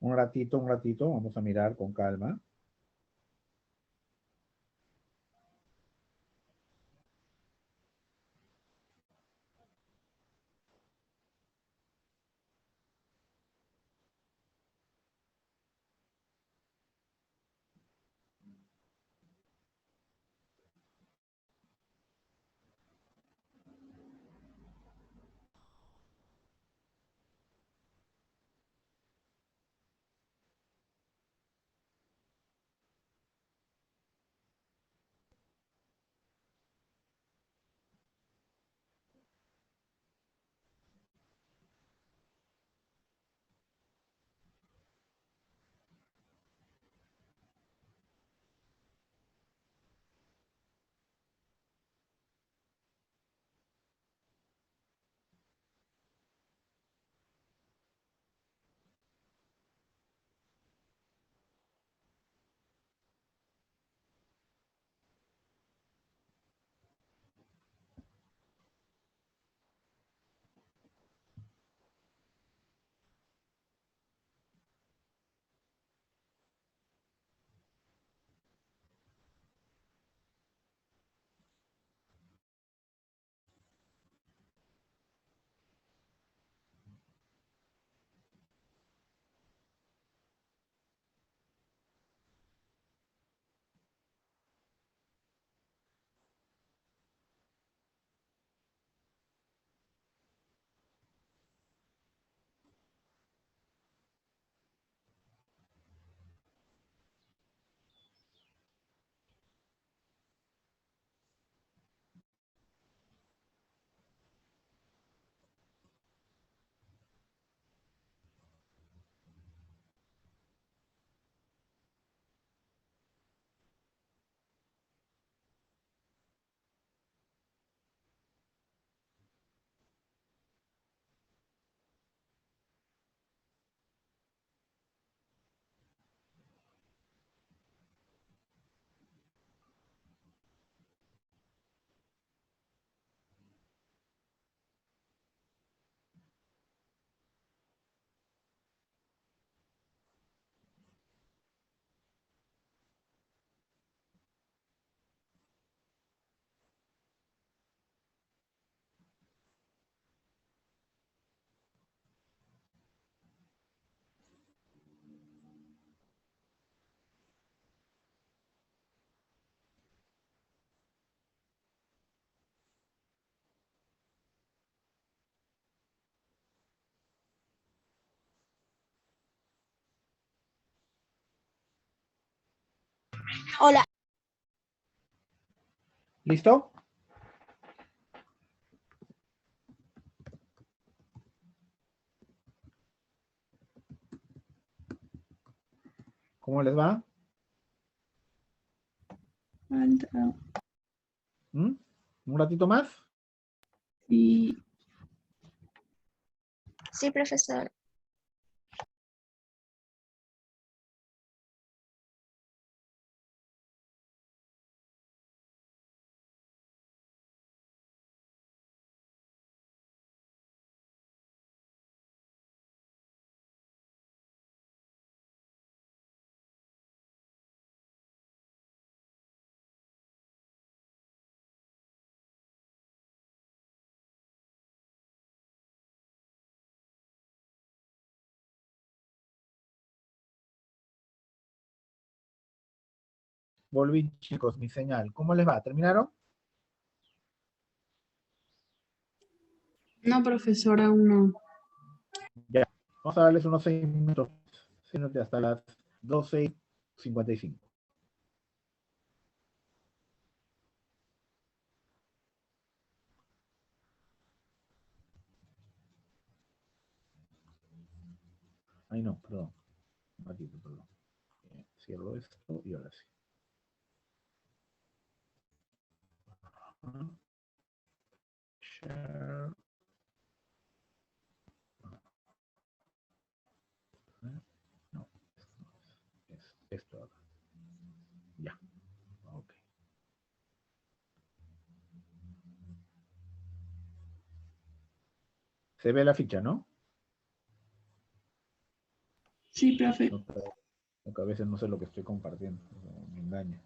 Un ratito, vamos a mirar con calma. Hola. ¿Listo? ¿Cómo les va? ¿Mm? ¿Un ratito más? Sí. Sí, profesor. Volví, chicos, mi señal. ¿Cómo les va? ¿Terminaron? No, profesora, aún no. Ya. Vamos a darles unos 6 minutos. 6 minutos hasta las 12:55. Ay, no, perdón. Un ratito, perdón. Cierro esto y ahora sí. Share. No, esto no es esto ahora. Ya. Ok. Se ve la ficha, ¿no? Sí, profe. Aunque a veces no sé lo que estoy compartiendo. Me engaña.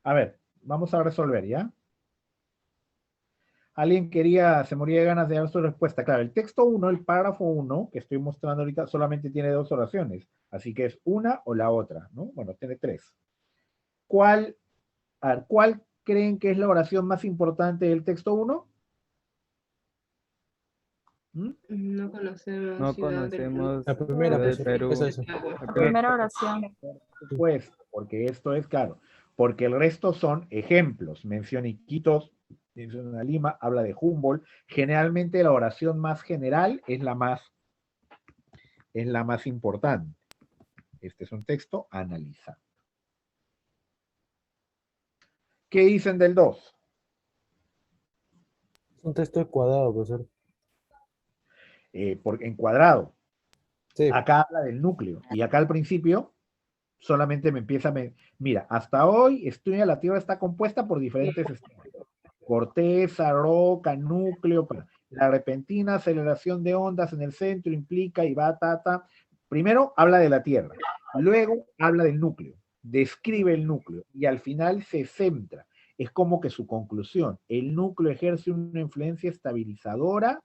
A ver, vamos a resolver, ¿ya? Alguien se moría de ganas de dar su respuesta. Claro, el texto 1, el párrafo 1, que estoy mostrando ahorita, solamente tiene 2 oraciones. Así que es una o la otra, ¿no? Bueno, tiene 3. ¿Cuál creen que es la oración más importante del texto 1? No conocemos No Ciudad del Perú. conocemos La primera, del pues, Perú. esa. La primera oración. Pues, porque esto es claro. Porque el resto son ejemplos. Menciona Iquitos, menciona Lima, habla de Humboldt. Generalmente la oración más general es la más importante. Este es un texto analizado. ¿Qué dicen del 2? Es un texto de cuadrado, profesor. Porque encuadrado. Sí. Acá habla del núcleo. Y acá al principio solamente me empieza mira, hasta hoy la Tierra está compuesta por diferentes estados. Corteza, roca, núcleo. La repentina aceleración de ondas en el centro implica y va, Primero habla de la Tierra, luego habla del núcleo, describe el núcleo y al final se centra. Es como que su conclusión, el núcleo ejerce una influencia estabilizadora,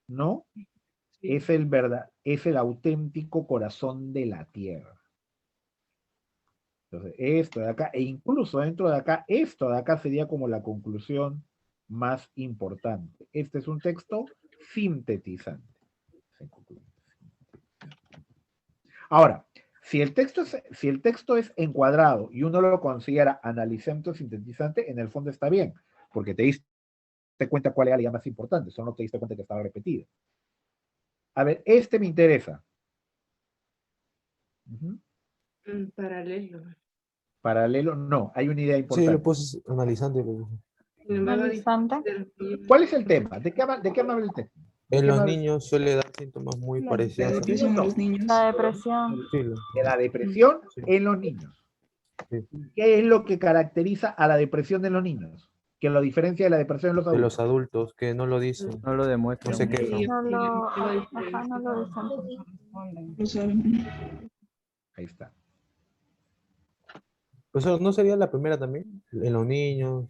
¿no? Sí. Es el auténtico corazón de la Tierra. Entonces, esto de acá, e incluso dentro de acá, esto de acá sería como la conclusión más importante. Este es un texto sintetizante. Ahora, si el texto es encuadrado y uno lo considera analizante o sintetizante, en el fondo está bien, porque te diste cuenta cuál era la más importante, solo no te diste cuenta que estaba repetido. A ver, este me interesa. Paralelo. Paralelo, no, hay una idea Sí, importante. lo puse analizante, profesor. Sin embargo, Analizante. ¿Cuál es el tema? ¿De qué habla el texto? En los niños suele dar síntomas muy La parecidos. La depresión a los niños. La depresión. Sí, De la depresión Sí. en los niños. Sí. ¿Qué es lo que caracteriza a la depresión en los niños? Que lo diferencia de la depresión en los De adultos. los adultos que no lo dicen, No lo demuestran. no se quejan. No lo, ajá, no lo dicen. No saben. Ahí está. Profesor, ¿no sería la primera también? En los niños.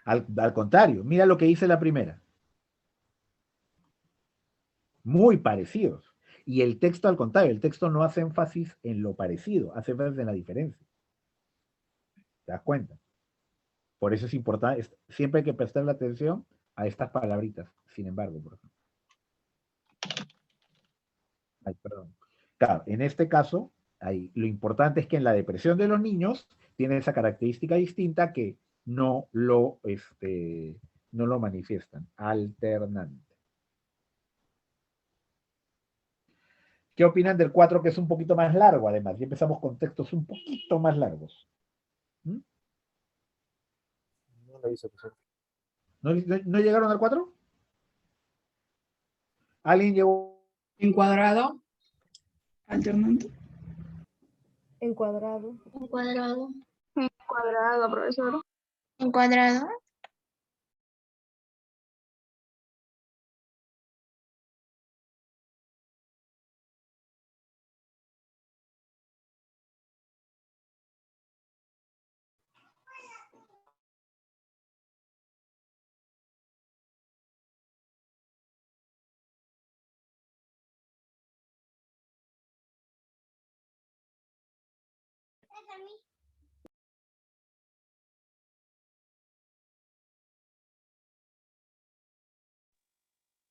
Al contrario, mira lo que dice la primera. Muy parecidos. Y el texto al contrario, el texto no hace énfasis en lo parecido, hace énfasis en la diferencia. ¿Te das cuenta? Por eso es importante, siempre hay que prestarle atención a estas palabritas. Sin embargo, por ejemplo. Ay, perdón. Claro, en este caso, lo importante es que en la depresión de los niños tiene esa característica distinta que no lo manifiestan. Alternante. ¿Qué opinan del 4 que es un poquito más largo además? Ya empezamos con textos un poquito más largos. No lo hice, profesor. ¿No llegaron al 4? ¿Alguien llegó? Encuadrado. Alternante. Encuadrado. Encuadrado. Cuadrado, profesor. Encuadrado.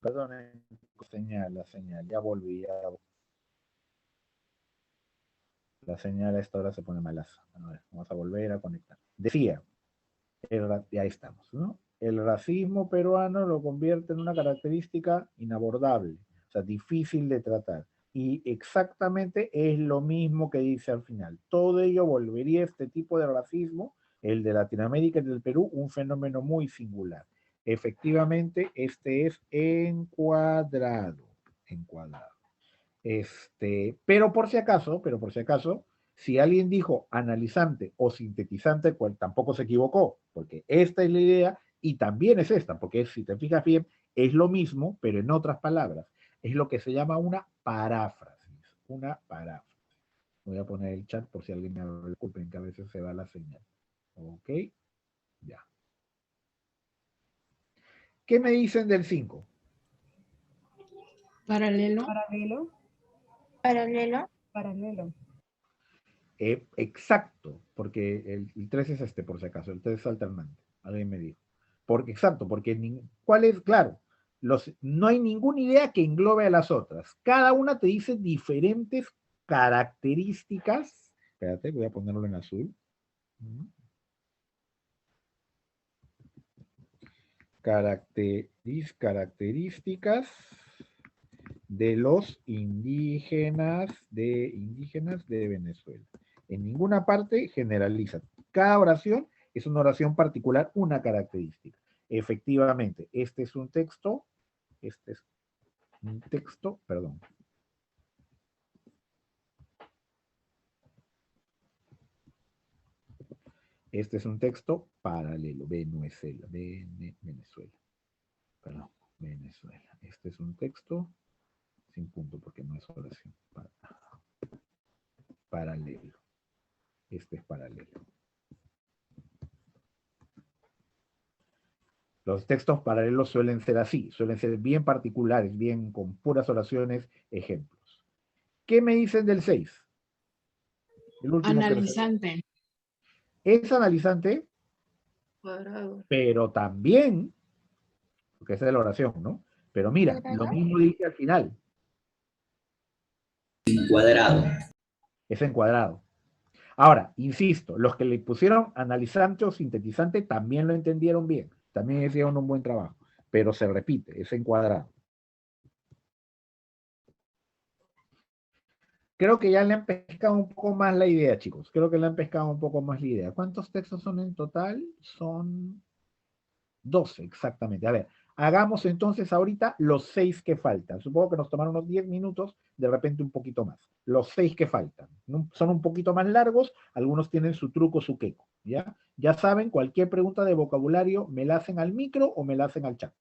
Perdonen, la señal, ya volví. La señal a esta hora se pone malaza. A ver, vamos a volver a conectar. Decía, ya estamos, ¿no? El racismo peruano lo convierte en una característica inabordable, o sea, difícil de tratar. Y exactamente es lo mismo que dice al final. Todo ello volvería a este tipo de racismo, el de Latinoamérica y del Perú, un fenómeno muy singular. Efectivamente, este es encuadrado. Pero por si acaso, si alguien dijo analizante o sintetizante, pues tampoco se equivocó, porque esta es la idea y también es esta, porque si te fijas bien, es lo mismo, pero en otras palabras. Es lo que se llama una paráfrasis. Una paráfrasis. Voy a poner el chat por si alguien me disculpen que a veces se va la señal. ¿Ok? Ya. ¿Qué me dicen del 5? Paralelo. Paralelo. Paralelo. Paralelo. Exacto, porque el 3 es este, por si acaso, el 3 es alternante. Alguien me dijo. Exacto, porque ¿cuál es? Claro, no hay ninguna idea que englobe a las otras. Cada una te dice diferentes características. Espérate, voy a ponerlo en azul. Características de los indígenas de Venezuela. En ninguna parte generaliza. Cada oración es una oración particular, una característica. Efectivamente, este es un texto, perdón. Este es un texto paralelo, Venezuela. Perdón, Venezuela. Este es un texto sin punto porque no es oración. Paralelo. Este es paralelo. Los textos paralelos suelen ser así, suelen ser bien particulares, bien con puras oraciones, ejemplos. ¿Qué me dicen del 6? El último Analizante. es analizante, Cuadrado. pero también, porque esa es la oración, ¿no? Pero mira, lo mismo dice al final. Encuadrado. Es encuadrado. Ahora, insisto, los que le pusieron analizante o sintetizante también lo entendieron bien, también hicieron un buen trabajo, pero se repite, es encuadrado. Creo que ya le han pescado un poco más la idea, chicos. Creo que le han pescado un poco más la idea. ¿Cuántos textos son en total? Son 12, exactamente. A ver, hagamos entonces ahorita los 6 que faltan. Supongo que nos tomaron unos 10 minutos, de repente un poquito más. Los 6 que faltan. Son un poquito más largos, algunos tienen su truco, su queco. ¿Ya? Ya saben, cualquier pregunta de vocabulario me la hacen al micro o me la hacen al chat.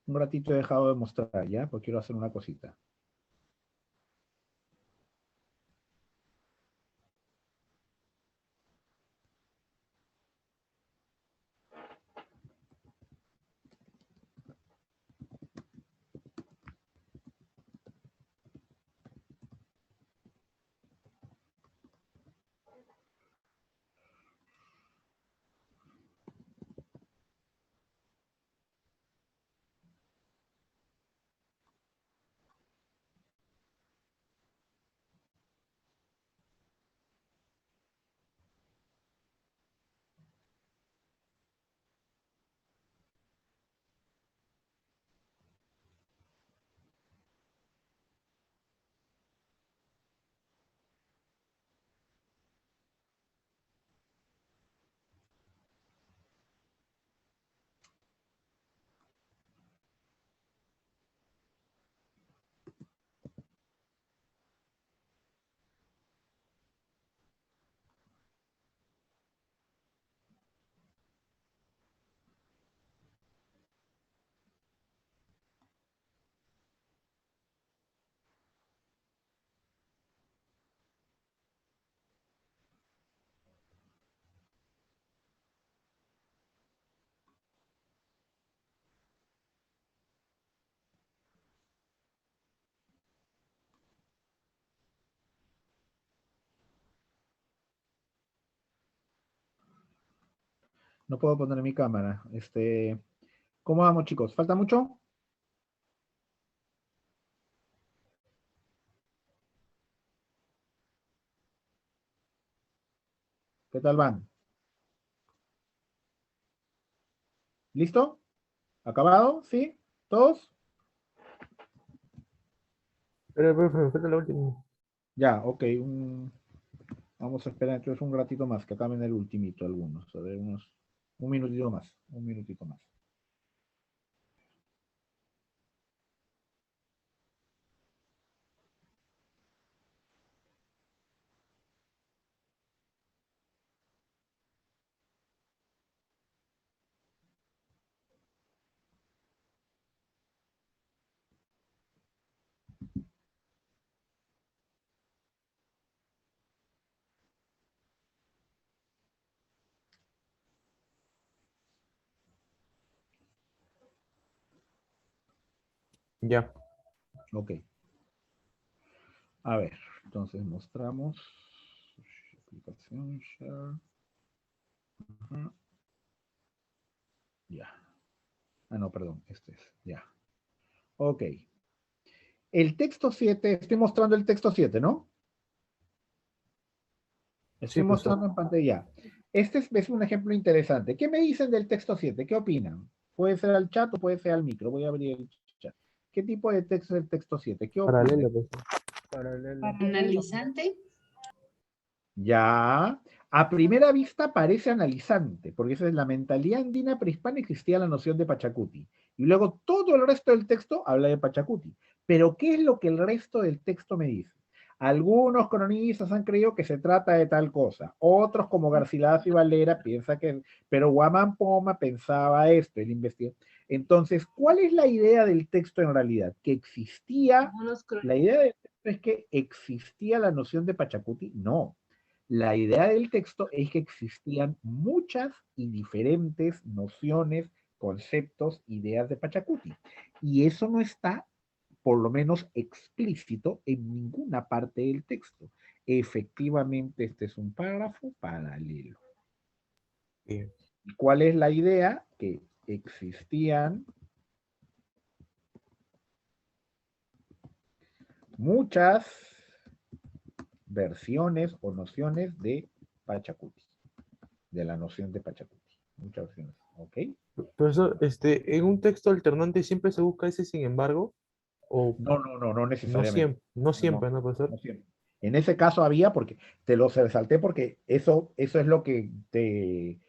Un ratito he dejado de mostrar, ¿ya? Porque quiero hacer una cosita. No puedo poner mi cámara. ¿Cómo vamos, chicos? ¿Falta mucho? ¿Qué tal van? ¿Listo? ¿Acabado? ¿Sí? ¿Todos? Espera, profe, me falta la última. Ya, ok. Vamos a esperar entonces un ratito más, que acaben el ultimito algunos. A ver, un minutito más. Un minutito más. Ya. Ok. A ver, entonces mostramos. Aplicación, share. Ajá. Ya. Ah, no, perdón, este es. Ya. Ok. El texto 7, estoy mostrando el texto 7, ¿no? Estoy Sí, profesor. mostrando en pantalla. Este es un ejemplo interesante. ¿Qué me dicen del texto 7? ¿Qué opinan? Puede ser al chat o puede ser al micro. Voy a abrir el chat. ¿Qué tipo de texto es el texto 7? ¿Qué opinan? Paralelo, profesor. Paralelo. Analizante. Ya, a primera vista parece analizante, porque esa es la mentalidad andina prehispana, existía la noción de Pachacuti. Y luego todo el resto del texto habla de Pachacuti. Pero ¿qué es lo que el resto del texto me dice? Algunos cronistas han creído que se trata de tal cosa, otros como Garcilaso y Valera piensan que, pero Guamán Poma pensaba esto, él investigó. Entonces, ¿cuál es la idea del texto en realidad? Que existía, la idea del texto es que existía la noción de Pachacuti, no. La idea del texto es que existían muchas y diferentes nociones, conceptos, ideas de Pachacuti. Y eso no está, por lo menos, explícito en ninguna parte del texto. Efectivamente, este es un párrafo paralelo. Bien. ¿Y cuál es la idea? Que existían muchas versiones o nociones de Pachacuti, de la noción de Pachacuti. Muchas versiones, ¿ok? Profesor, en un texto alternante siempre se busca ese sin embargo, o No necesariamente. no siempre, No, ¿no, profesor? no siempre. En ese caso había, porque te lo resalté porque eso es lo que te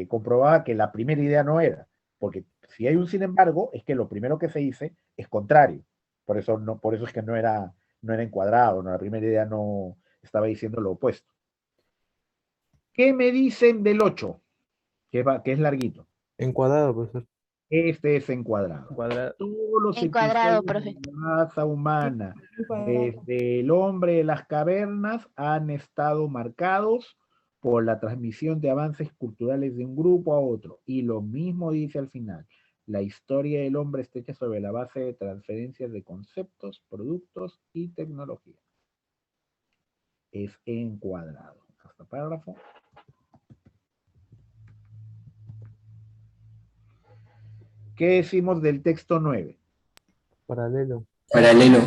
comprobaba que la primera idea no era. Porque si hay un sin embargo, es que lo primero que se dice es contrario. Por eso es que no era encuadrado, ¿no? La primera idea no estaba diciendo lo opuesto. ¿Qué me dicen del 8? Que es larguito. Encuadrado, profesor. Este es encuadrado. Cuadrado. Todos los Encuadrado, episodios profe. de la raza humana, Encuadrado. desde el hombre de las cavernas, han estado marcados por la transmisión de avances culturales de un grupo a otro. Y lo mismo dice al final. La historia del hombre está hecha sobre la base de transferencias de conceptos, productos y tecnología. Es encuadrado. Hasta párrafo. ¿Qué decimos del texto 9? Paralelo. Paralelo.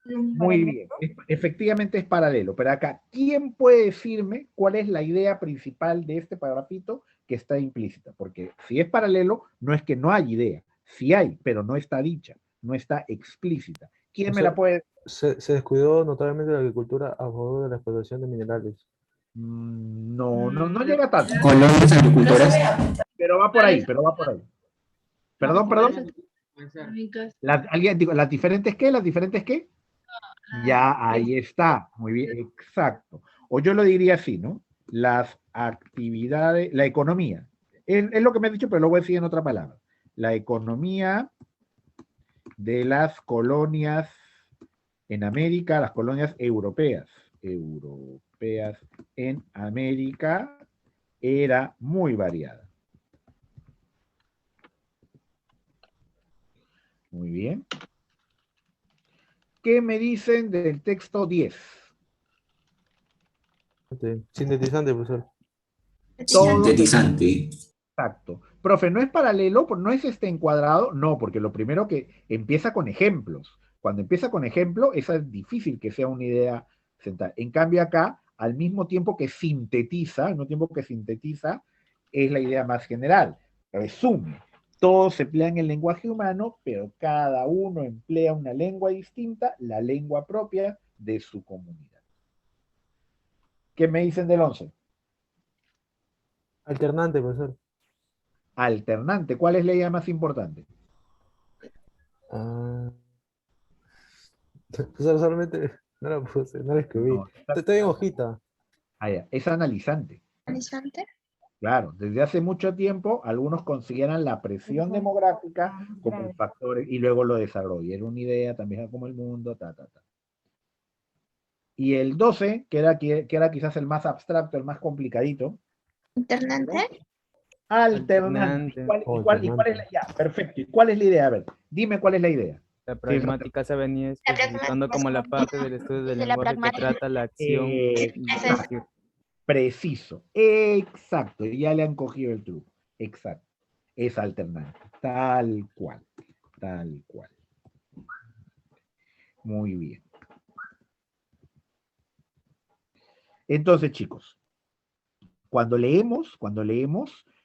Muy bien, efectivamente es paralelo, pero acá, ¿quién puede decirme cuál es la idea principal de este parrafito que está implícita? Porque si es paralelo, no es que no hay idea, sí hay, pero no está dicha, no está explícita. ¿Quién O me sea, la puede? Se descuidó notablemente la agricultura a favor de la explotación de minerales. No llega tanto, Colonias agricultoras. pero va por ahí, Perdón. ¿Alguien digo, ¿las diferentes qué? ¿Las diferentes qué? Ya, ahí está. Muy bien, exacto. O yo lo diría así, ¿no? Las actividades, la economía. Es lo que me he dicho, pero lo voy a decir en otra palabra. La economía de las colonias en América, las colonias europeas en América, era muy variada. Muy bien. ¿Qué me dicen del texto 10? Sintetizante, profesor. Sintetizante. Exacto. Profe, ¿no es paralelo? ¿No es encuadrado? No, porque lo primero que empieza con ejemplos. Cuando empieza con ejemplo, esa es difícil que sea una idea central. En cambio acá, al mismo tiempo que sintetiza, es la idea más general. Resume. Todos se emplean el lenguaje humano, pero cada uno emplea una lengua distinta, la lengua propia de su comunidad. ¿Qué me dicen del 11? Alternante, profesor. Alternante. ¿Cuál es la idea más importante? Profesor, solamente no la puse, no la escribí. No, Está en hojita. es analizante. ¿Analizante? Claro, desde hace mucho tiempo algunos consideran la presión demográfica como un factor y luego lo desarrolla. Era una idea también como el mundo, Y el 12, que era quizás el más abstracto, el más complicadito. ¿Alternante? Alternante. ¿Y cuál es la idea? Perfecto. ¿Y cuál es la idea? A ver, dime cuál es la idea. La pragmática se venía especificando como la parte del estudio del lenguaje que trata la acción. Preciso, exacto, ya le han cogido el truco, exacto, es alternante, tal cual. Muy bien. Entonces, chicos, cuando leemos,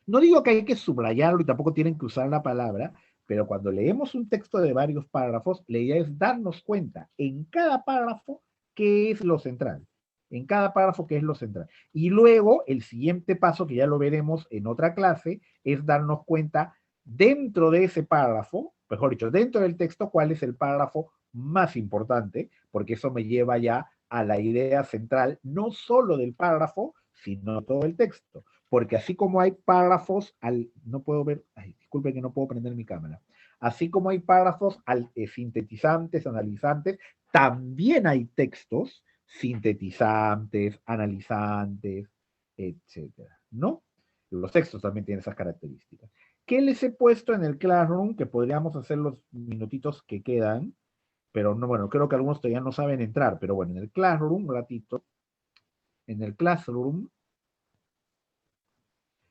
no digo que hay que subrayarlo y tampoco tienen que usar la palabra, pero cuando leemos un texto de varios párrafos, la idea es darnos cuenta en cada párrafo qué es lo central. En cada párrafo qué es lo central. Y luego, el siguiente paso, que ya lo veremos en otra clase, es darnos cuenta dentro de ese párrafo, mejor dicho, dentro del texto, cuál es el párrafo más importante, porque eso me lleva ya a la idea central, no solo del párrafo, sino todo el texto. Porque así como hay párrafos, no puedo ver, disculpen que no puedo prender mi cámara, así como hay párrafos sintetizantes, analizantes, también hay textos sintetizantes, analizantes, etcétera, ¿no? Los textos también tienen esas características. ¿Qué les he puesto en el Classroom? Que podríamos hacer los minutitos que quedan, pero no, bueno, creo que algunos todavía no saben entrar, pero bueno, en el Classroom, un ratito, en el Classroom,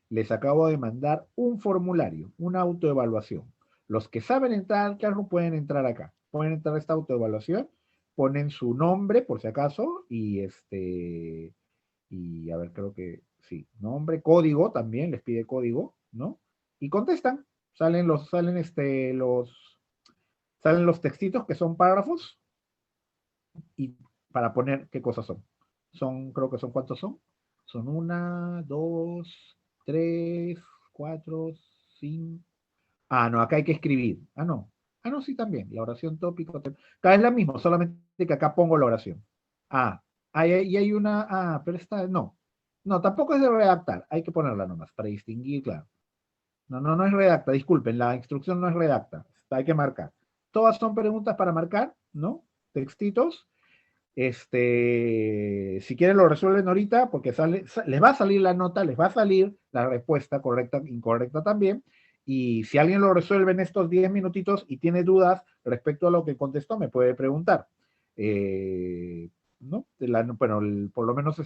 les acabo de mandar un formulario, una autoevaluación. Los que saben entrar al Classroom pueden entrar acá, pueden entrar a esta autoevaluación, ponen su nombre por si acaso y a ver, creo que sí, nombre, código también, les pide código, ¿no? Y contestan, salen los textitos que son párrafos y para poner qué cosas son. Creo que son, ¿cuántos son? Son 1, 2, 3, 4, 5. No, acá hay que escribir. No, sí también. La oración tópico. Cada es la misma, solamente que acá pongo la oración. Y hay una. Pero esta no. No, tampoco es de redactar. Hay que ponerla nomás para distinguir, claro. No es redacta, disculpen, la instrucción no es redacta, hay que marcar. Todas son preguntas para marcar, ¿no? Textitos. Si quieren lo resuelven ahorita porque les va a salir la nota, les va a salir la respuesta correcta, incorrecta también. Y si alguien lo resuelve en estos 10 minutitos y tiene dudas respecto a lo que contestó, me puede preguntar. ¿No? Bueno, por lo menos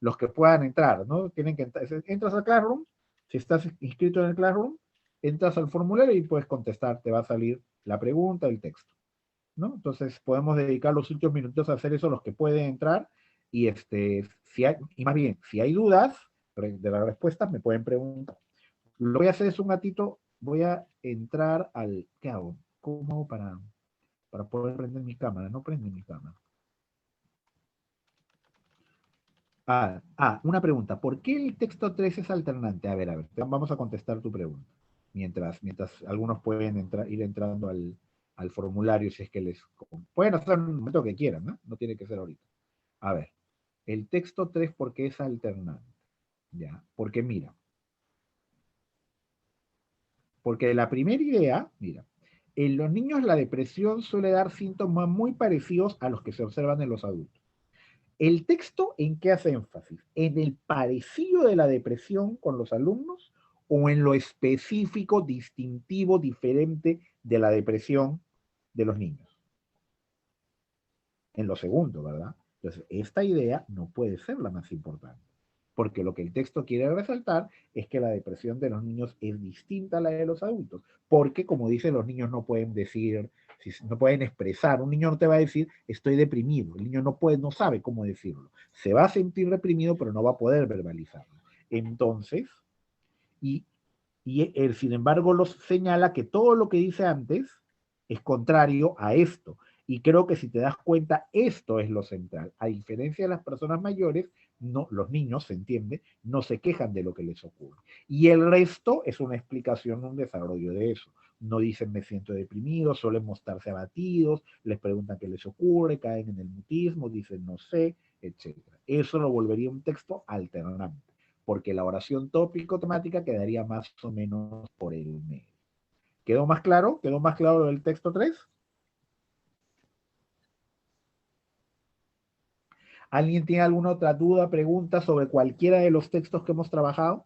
los que puedan entrar, ¿no? Tienen que entras al Classroom, si estás inscrito en el Classroom, entras al formulario y puedes contestar, te va a salir la pregunta, el texto, ¿no? Entonces podemos dedicar los últimos minutos a hacer eso, los que pueden entrar, y y más bien, si hay dudas de las respuestas, me pueden preguntar. Lo que voy a hacer es un ratito, voy a entrar al, ¿qué hago? ¿Cómo hago para poder prender mi cámara? No prende mi cámara. Una pregunta. ¿Por qué el texto 3 es alternante? A ver, vamos a contestar tu pregunta. Mientras algunos pueden ir entrando al formulario si es que pueden hacer en un momento que quieran, ¿no? No tiene que ser ahorita. A ver, el texto 3, ¿por qué es alternante? Ya, porque mira. Porque la primera idea, mira, en los niños la depresión suele dar síntomas muy parecidos a los que se observan en los adultos. ¿El texto en qué hace énfasis? ¿En el parecido de la depresión con los alumnos o en lo específico, distintivo, diferente de la depresión de los niños? En lo segundo, ¿verdad? Entonces, esta idea no puede ser la más importante, porque lo que el texto quiere resaltar es que la depresión de los niños es distinta a la de los adultos, porque como dice, los niños no pueden decir, no pueden expresar, un niño no te va a decir estoy deprimido, el niño no sabe cómo decirlo, se va a sentir reprimido pero no va a poder verbalizarlo. Entonces, él sin embargo los señala que todo lo que dice antes es contrario a esto, y creo que si te das cuenta, esto es lo central. A diferencia de las personas mayores, no, los niños, se entiende, no se quejan de lo que les ocurre. Y el resto es una explicación, un desarrollo de eso. No dicen me siento deprimido, suelen mostrarse abatidos, les preguntan qué les ocurre, caen en el mutismo, dicen no sé, etc. Eso lo volvería un texto alternante, porque la oración tópico-temática quedaría más o menos por el medio. ¿Quedó más claro? ¿Quedó más claro el texto 3? ¿Alguien tiene alguna otra duda, pregunta sobre cualquiera de los textos que hemos trabajado?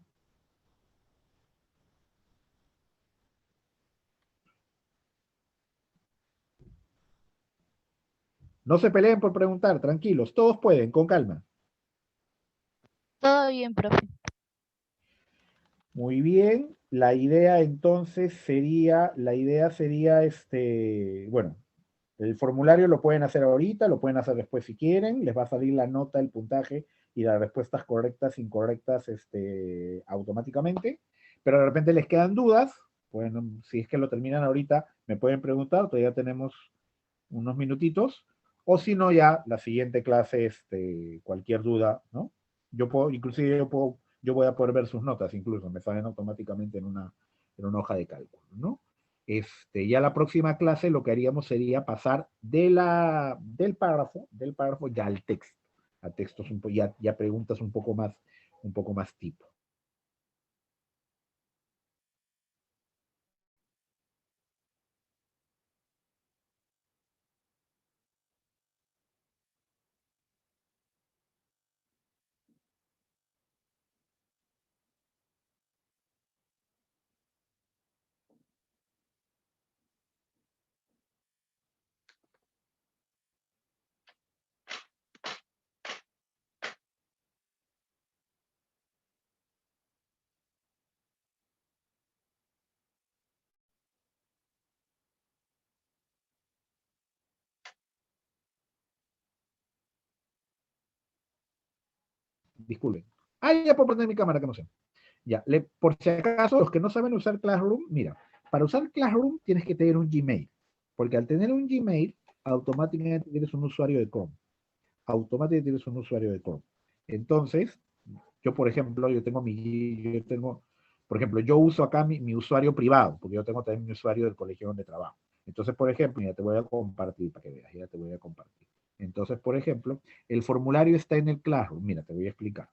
No se peleen por preguntar, tranquilos, todos pueden, con calma. Todo bien, profe. Muy bien, la idea entonces sería, bueno, el formulario lo pueden hacer ahorita, lo pueden hacer después si quieren, les va a salir la nota, el puntaje y las respuestas correctas, incorrectas, automáticamente, pero de repente les quedan dudas, bueno, si es que lo terminan ahorita, me pueden preguntar, todavía tenemos unos minutitos, o si no ya, la siguiente clase, cualquier duda, ¿no? Inclusive yo voy a poder ver sus notas, incluso, me salen automáticamente en una hoja de cálculo, ¿no? Ya la próxima clase lo que haríamos sería pasar del párrafo ya al texto, a textos ya preguntas un poco más tipo. Disculpen. Ya puedo prender mi cámara, que no sé. Ya, por si acaso, los que no saben usar Classroom, mira, para usar Classroom tienes que tener un Gmail, porque al tener un Gmail, automáticamente tienes un usuario de Chrome. Automáticamente tienes un usuario de Chrome. Entonces, yo, por ejemplo, por ejemplo, yo uso acá mi usuario privado, porque yo tengo también mi usuario del colegio donde trabajo. Entonces, por ejemplo, ya te voy a compartir, para que veas, ya te voy a compartir. Entonces, por ejemplo, el formulario está en el Classroom. Mira, te voy a explicar.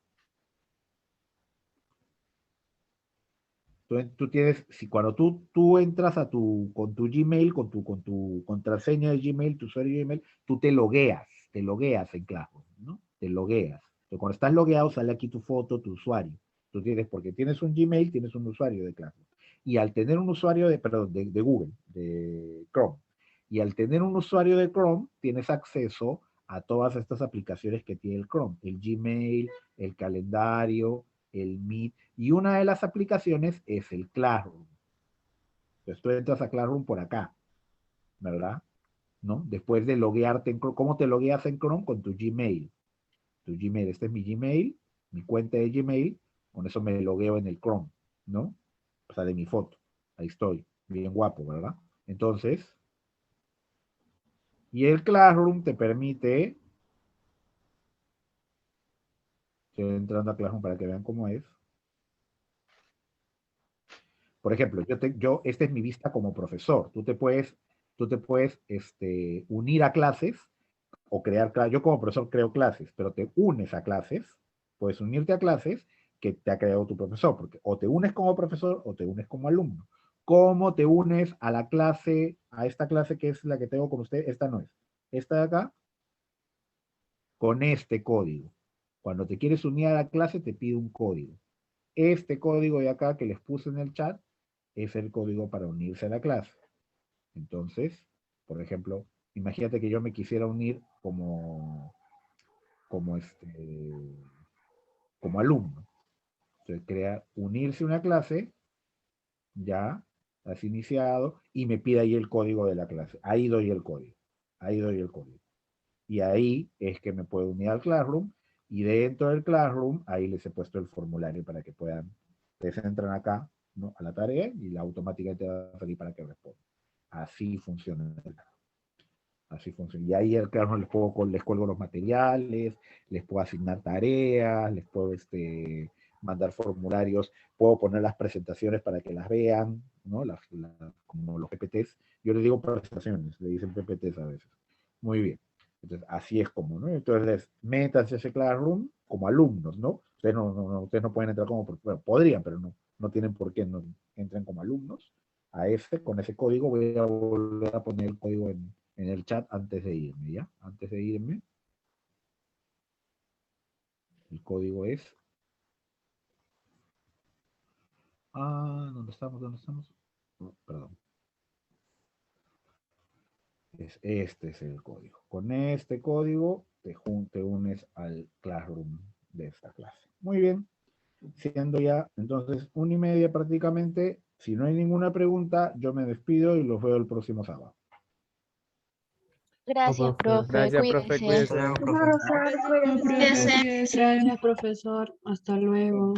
Tú tienes, si cuando tú entras con tu Gmail, con tu contraseña de Gmail, tu usuario de Gmail, tú te logueas en Classroom, ¿no? Te logueas. Entonces, cuando estás logueado, sale aquí tu foto, tu usuario. Tú tienes, porque tienes un Gmail, tienes un usuario de Classroom. Y al tener un usuario de Google, de Chrome, y al tener un usuario de Chrome, tienes acceso a todas estas aplicaciones que tiene el Chrome, el Gmail, el calendario, el Meet, y una de las aplicaciones es el Classroom. Entonces tú entras a Classroom por acá, ¿verdad? ¿No? Después de loguearte en Chrome, ¿cómo te logueas en Chrome? Con tu Gmail. Tu Gmail, este es mi Gmail, mi cuenta de Gmail, con eso me logueo en el Chrome, ¿no? O sea, de mi foto. Ahí estoy, bien guapo, ¿verdad? Entonces, y el Classroom te permite, estoy entrando a Classroom para que vean cómo es. Por ejemplo, esta es mi vista como profesor. Tú te puedes unir a clases o crear clases. Yo como profesor creo clases, pero te unes a clases. Puedes unirte a clases que te ha creado tu profesor, porque o te unes como profesor o te unes como alumno. ¿Cómo te unes a la clase, a esta clase que es la que tengo con usted? Esta no es. Esta de acá, con este código. Cuando te quieres unir a la clase, te pide un código. Este código de acá que les puse en el chat es el código para unirse a la clase. Entonces, por ejemplo, imagínate que yo me quisiera unir como alumno. Entonces, unirse a una clase, ya, has iniciado, y me pide ahí el código de la clase. Ahí doy el código. Ahí doy el código. Y ahí es que me puedo unir al Classroom, y dentro del Classroom, ahí les he puesto el formulario para que puedan, ustedes entran acá, ¿no? A la tarea, y la automática te va a salir para que respondan. Así funciona. Así funciona. Y ahí el Classroom les cuelgo los materiales, les puedo asignar tareas, les puedo mandar formularios, puedo poner las presentaciones para que las vean, ¿no? Como los PPTs. Yo les digo presentaciones, le dicen PPTs a veces. Muy bien. Entonces, así es como, ¿no? Entonces, métanse a ese Classroom como alumnos, ¿no? Ustedes no pueden entrar como, bueno, podrían, pero no tienen por qué, no entren como alumnos. Con ese código voy a volver a poner el código en el chat antes de irme, ¿ya? Antes de irme. El código es... ¿dónde estamos? Oh, perdón. Este es el código. Con este código te unes al Classroom de esta clase. Muy bien. Siendo ya, entonces, 1:30 prácticamente. Si no hay ninguna pregunta, yo me despido y los veo el próximo sábado. Gracias, profe. Gracias, profe. Cuídense. Cuídese. Gracias, profesor. Hasta luego.